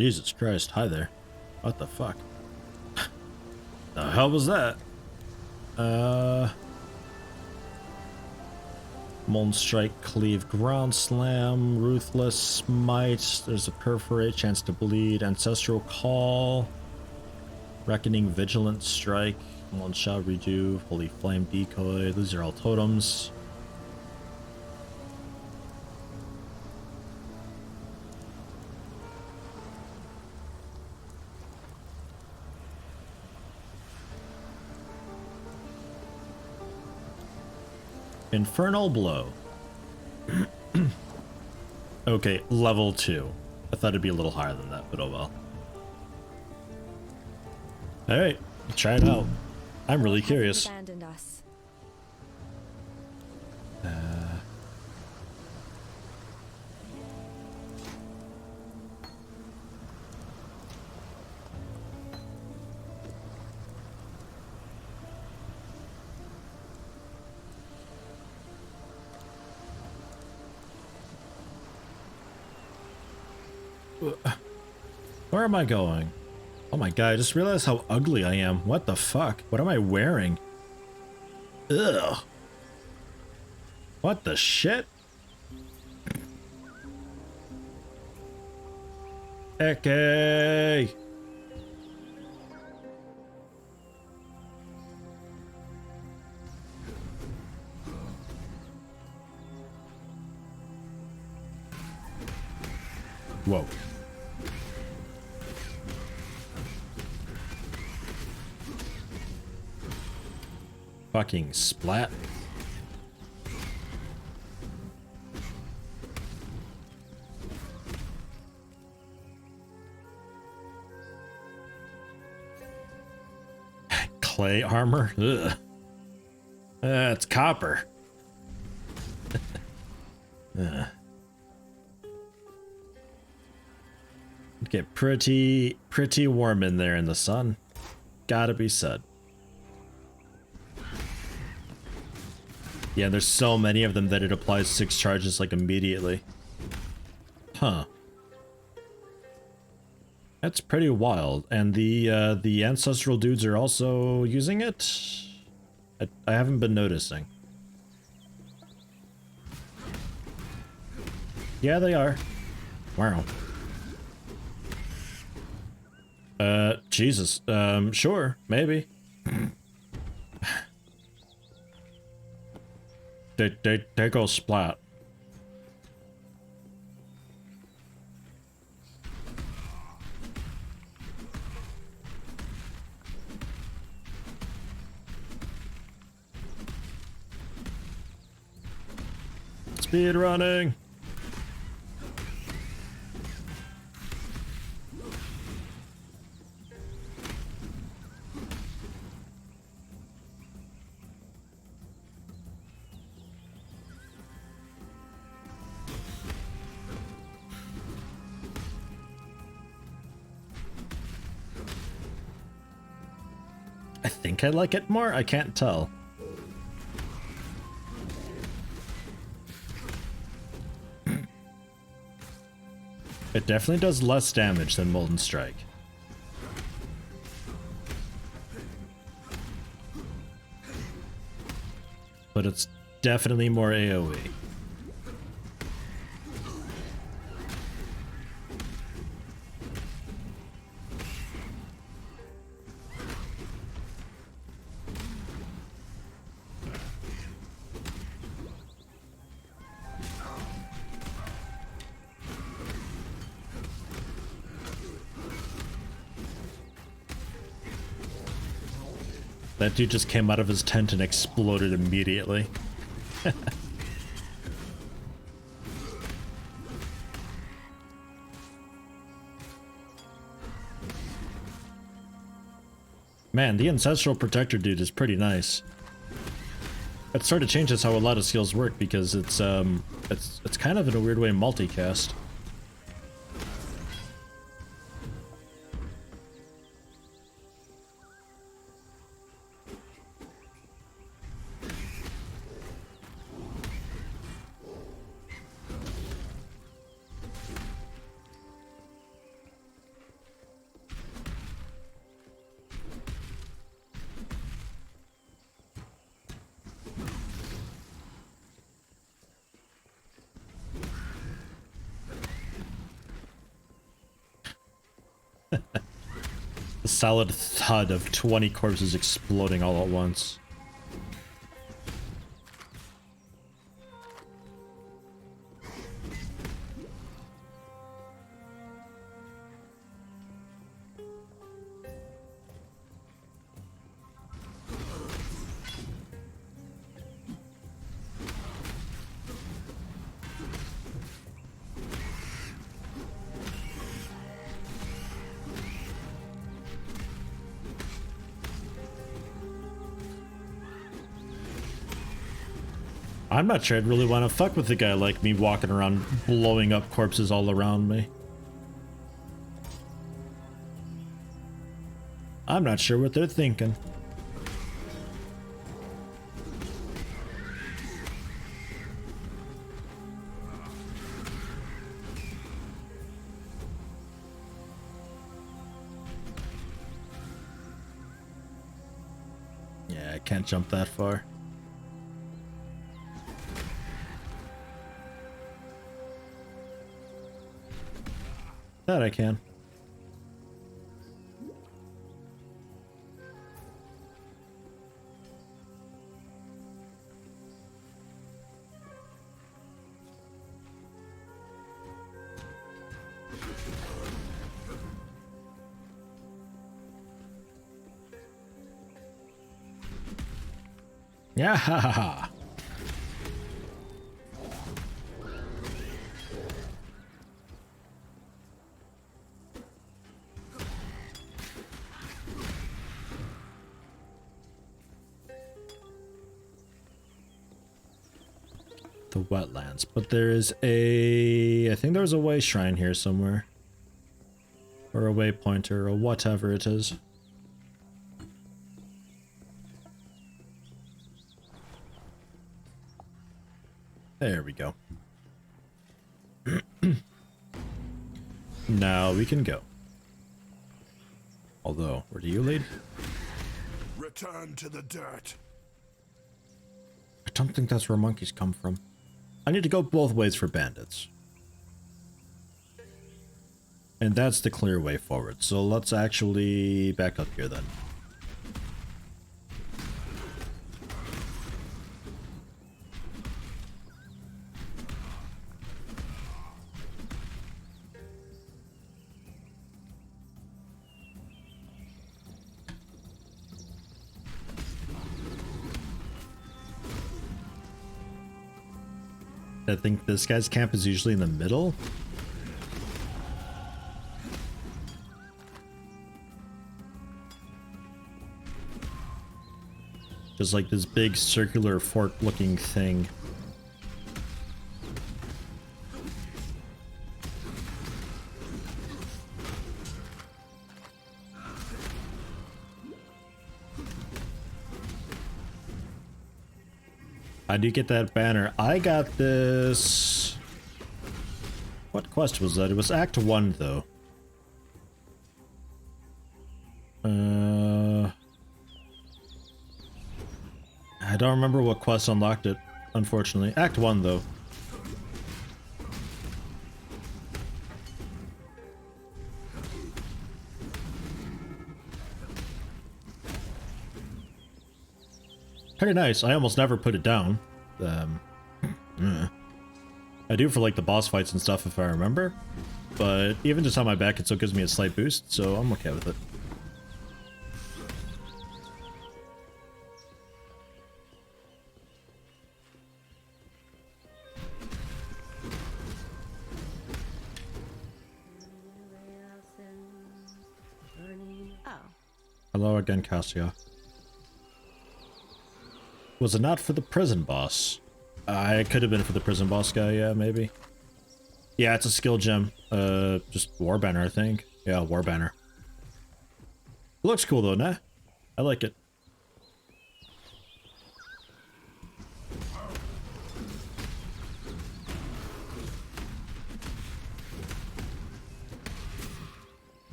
Jesus Christ, hi there. What the fuck? The hell was that? Molten Strike, Cleave, Ground Slam, Ruthless Smite, there's a Perforate, Chance to Bleed, Ancestral Call, Reckoning, Vigilant Strike, One Shot Redo, Holy Flame Decoy, these are all totems. Infernal Blow. Okay, level 2. I thought it'd be a little higher than that, but oh well. Alright, try it out. I'm really curious. Abandoned us. Where am I going? Oh my god, I just realized how ugly I am. What the fuck? What am I wearing? Ugh. What the shit? Eke! Whoa. Fucking splat. Clay armor? Ugh. It's copper. Get pretty warm in there in the sun. Gotta be said. Yeah, there's so many of them that it applies 6 charges like immediately. Huh. That's pretty wild. And the ancestral dudes are also using it? I haven't been noticing. Yeah, they are. Wow. Jesus. Sure, maybe. They go splat. Speed running. I think I like it more. I can't tell. It definitely does less damage than Molten Strike. But it's definitely more AoE. That dude just came out of his tent and exploded immediately. Man, the Ancestral Protector dude is pretty nice. It sort of changes how a lot of skills work because it's kind of in a weird way multicast. solid thud of 20 corpses exploding all at once. I'm not sure I'd really want to fuck with a guy like me walking around blowing up corpses all around me. I'm not sure what they're thinking. Yeah, I can't jump that far. That I can. Yeah, ha ha ha. The wetlands, but there is I think there was a way shrine here somewhere, or a waypointer, or whatever it is. There we go. Now we can go. Although, where do you lead? Return to the dirt. I don't think that's where monkeys come from. I need to go both ways for bandits. And that's the clear way forward. So let's actually back up here then. I think this guy's camp is usually in the middle. Just like this big circular fort looking thing. I do get that banner. I got this. What quest was that? It was Act 1 though. I don't remember what quest unlocked it, unfortunately. Act 1 though. Pretty nice. I almost never put it down. I do for like the boss fights and stuff if I remember. But even just on my back, it still gives me a slight boost, so I'm okay with it. Oh. Hello again, Cassia. Was it not for the prison boss? It could have been for the prison boss guy, yeah, maybe. Yeah, it's a skill gem. Just War Banner, I think. Yeah, War Banner. It looks cool though, nah? I like it.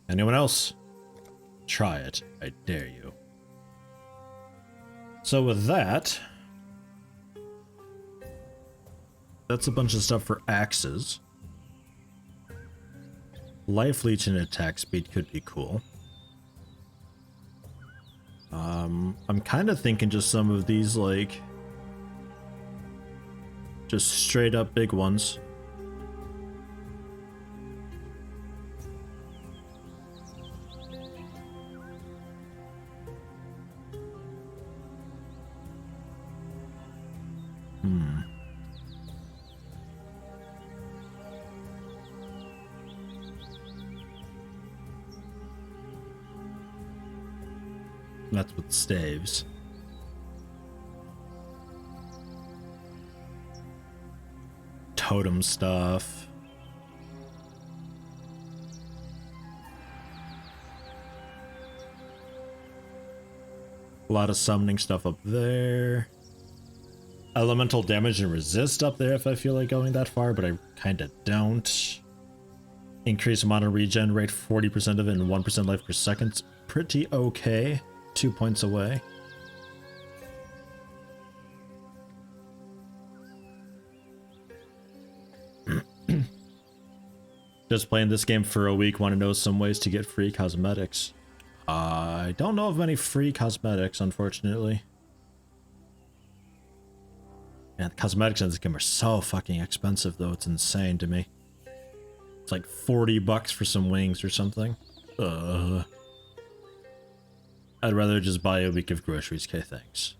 Anyone else? Try it. I dare you. So with that, that's a bunch of stuff for axes. Life leech and attack speed could be cool. I'm kind of thinking just some of these, like, just straight up big ones. That's with staves. Totem stuff. A lot of summoning stuff up there. Elemental damage and resist up there if I feel like going that far, but I kinda don't. Increase amount of regen rate, 40% of it, and 1% life per second. Pretty okay. 2 points away. Just playing this game for a week, want to know some ways to get free cosmetics. I don't know of many free cosmetics, unfortunately. Man, the cosmetics in this game are so fucking expensive, though. It's insane to me. It's like 40 bucks for some wings or something. I'd rather just buy a week of groceries, okay, thanks.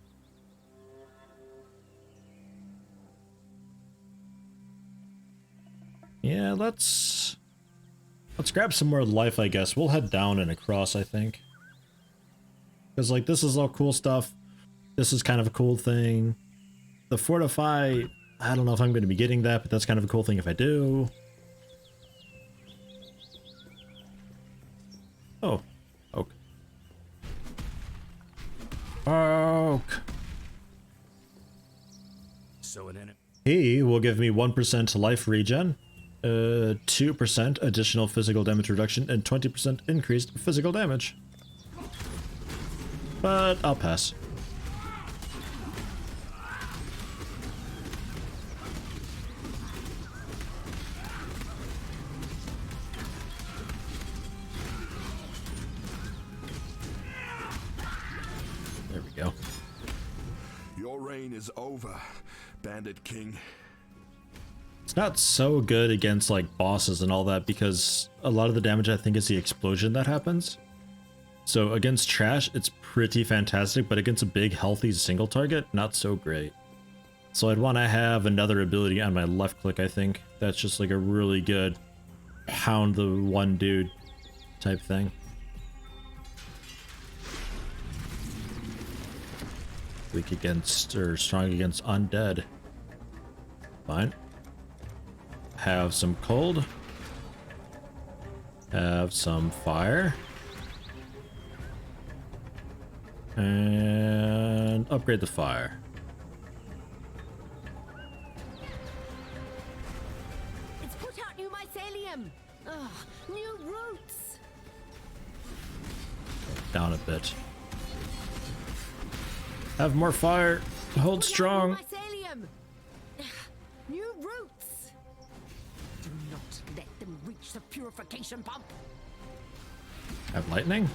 Yeah, let's grab some more life, I guess. We'll head down and across, I think. Because, like, this is all cool stuff. This is kind of a cool thing. The fortify, I don't know if I'm going to be getting that, but that's kind of a cool thing if I do. Oh, oak. Oak. So an enemy. He will give me 1% life regen, 2% additional physical damage reduction, and 20% increased physical damage. But I'll pass. There we go. Your reign is over, Bandit King. It's not so good against like bosses and all that because a lot of the damage I think is the explosion that happens. So against trash, it's pretty fantastic, but against a big healthy single target, not so great. So I'd want to have another ability on my left click, I think. That's just like a really good pound the one dude type thing. Weak against, or strong against undead. Fine. Have some cold. Have some fire. And upgrade the fire. It's put out new mycelium. Ugh, new roots. Down a bit. Have more fire. Hold strong. New mycelium. New roots. Do not let them reach the purification pump. Have lightning.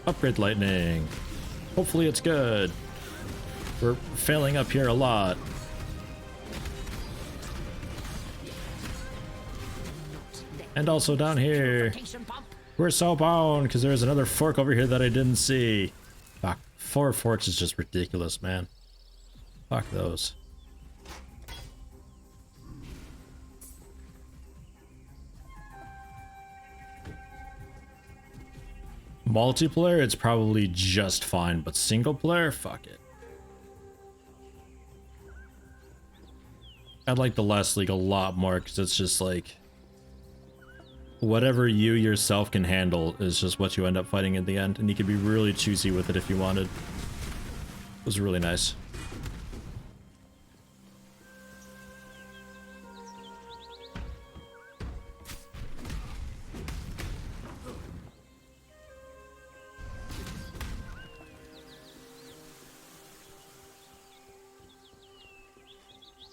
Upgrade lightning. Hopefully it's good. We're failing up here a lot. And also down here. We're so boned because there's another fork over here that I didn't see. Fuck. 4 forks is just ridiculous, man. Fuck those. Multiplayer, it's probably just fine, but single player, fuck it. I like the last league a lot more because it's just like whatever you yourself can handle is just what you end up fighting in the end, and you could be really choosy with it if you wanted. It was really nice.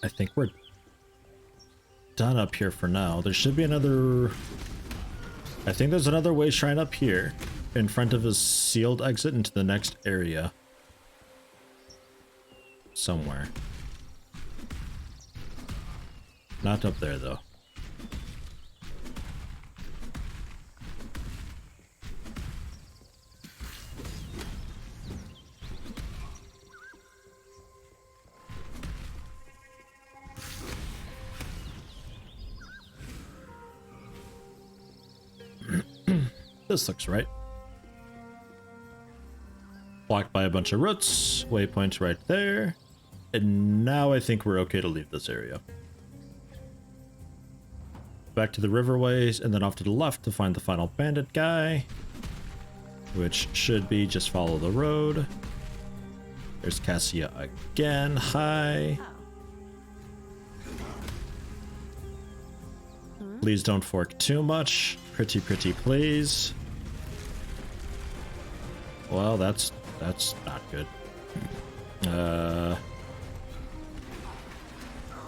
I think we're done up here for now. There should be another... I think there's another way shrine up here in front of a sealed exit into the next area. Somewhere. Not up there, though. This looks right. Blocked by a bunch of roots. Waypoints right there. And now I think we're okay to leave this area. Back to the riverways and then off to the left to find the final bandit guy. Which should be just follow the road. There's Cassia again. Hi. Please don't fork too much. Pretty please. Well, that's not good.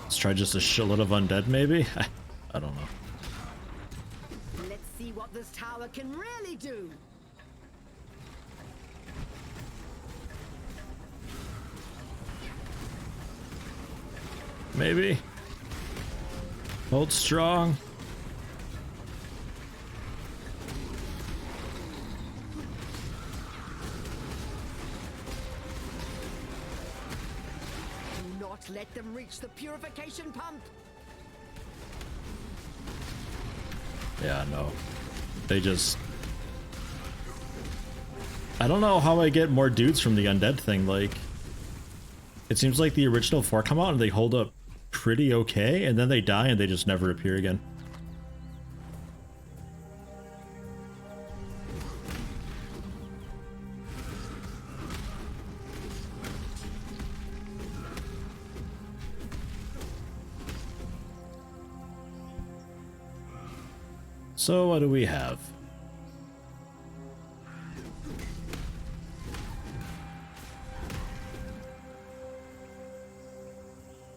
Let's try just a shitload of undead, maybe? I don't know. Let's see what this tower can really do. Maybe. Hold strong. Let them reach the purification pump. Yeah, no. They just... I don't know how I get more dudes from the undead thing, like... It seems like the original 4 come out and they hold up pretty okay, and then they die and they just never appear again. So what do we have?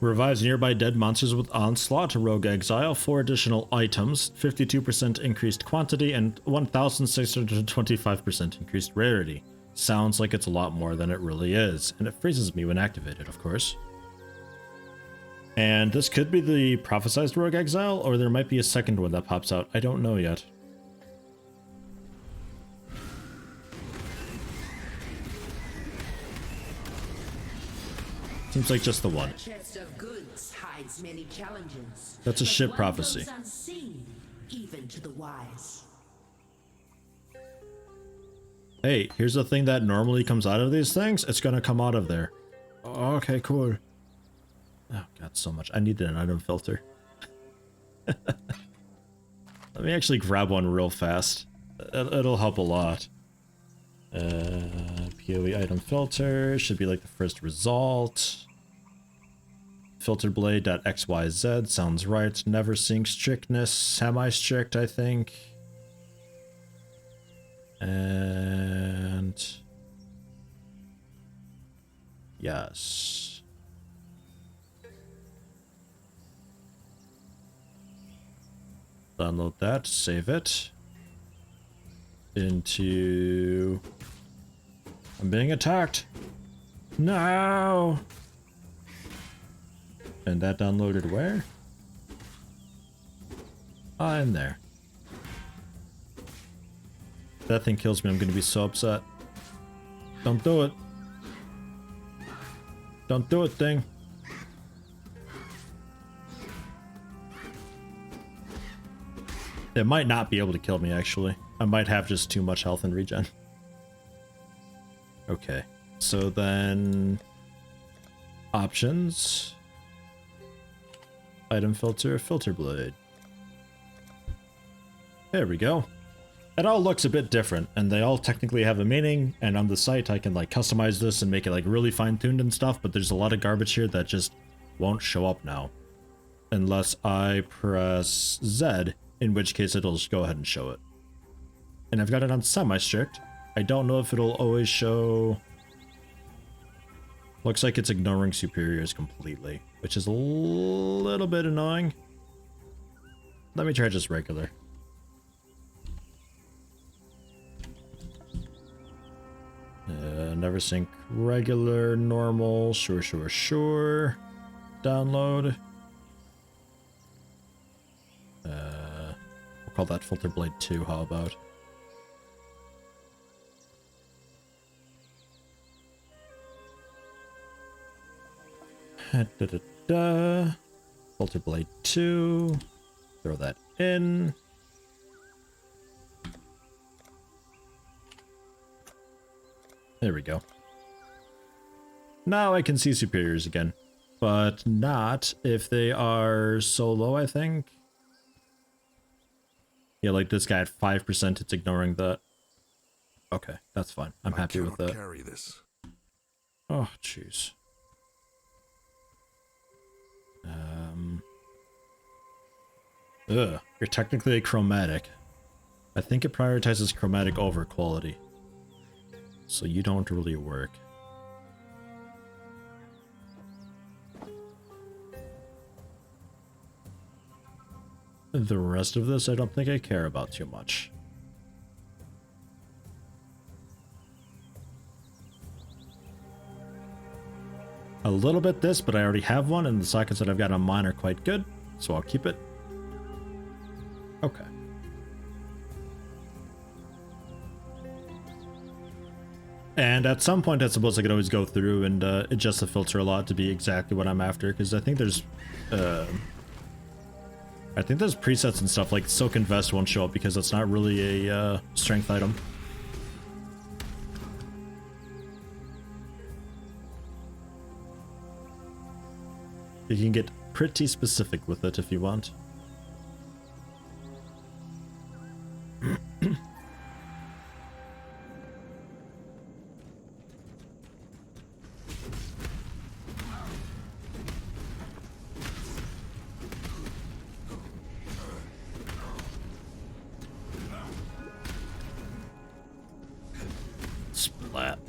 Revives nearby dead monsters with Onslaught to Rogue Exile, 4 additional items, 52% increased quantity, and 1,625% increased rarity. Sounds like it's a lot more than it really is, and it freezes me when activated, of course. And this could be the prophesized Rogue Exile, or there might be a second one that pops out. I don't know yet. Seems like just the one. Chest of goods hides many challenges. That's a but shit one prophecy. goes unseen, even to the wise. Hey, here's the thing that normally comes out of these things. It's gonna come out of there. Okay, cool. Oh god, so much. I needed an item filter. Let me actually grab one real fast. It'll help a lot. PoE item filter should be like the first result. Filter blade.xyz sounds right. Never sync strictness. Semi-strict, I think. And yes. Download that, save it into... I'm being attacked. No. And that downloaded where? In there. If that thing kills me, I'm gonna be so upset. Don't do it. Don't do it, thing. It might not be able to kill me, actually. I might have just too much health and regen. Okay, so then... Options. Item filter, filter blade. There we go. It all looks a bit different, and they all technically have a meaning, and on the site I can like customize this and make it like really fine-tuned and stuff, but there's a lot of garbage here that just won't show up now. Unless I press Z, in which case it'll just go ahead and show it. And I've got it on semi-strict. I don't know if it'll always show... Looks like it's ignoring superiors completely, which is a little bit annoying. Let me try just regular. Never sync regular, normal, sure. Download. We'll call that Filter Blade 2, how about? Filter Blade 2. Throw that in. There we go. Now I can see superiors again, but not if they are solo, I think. Yeah, like this guy at 5%, it's ignoring that. Okay, that's fine. I'm happy with that. Carry this. Oh, jeez. You're technically a chromatic. I think it prioritizes chromatic over quality. So you don't really work. The rest of this I don't think I care about too much. A little bit this, but I already have one, and the sockets that I've got on mine are quite good, so I'll keep it. Okay. And at some point, I suppose I could always go through and adjust the filter a lot to be exactly what I'm after, because I think there's presets and stuff like Soak and Vest won't show up because that's not really a strength item. You can get pretty specific with it if you want. Splat.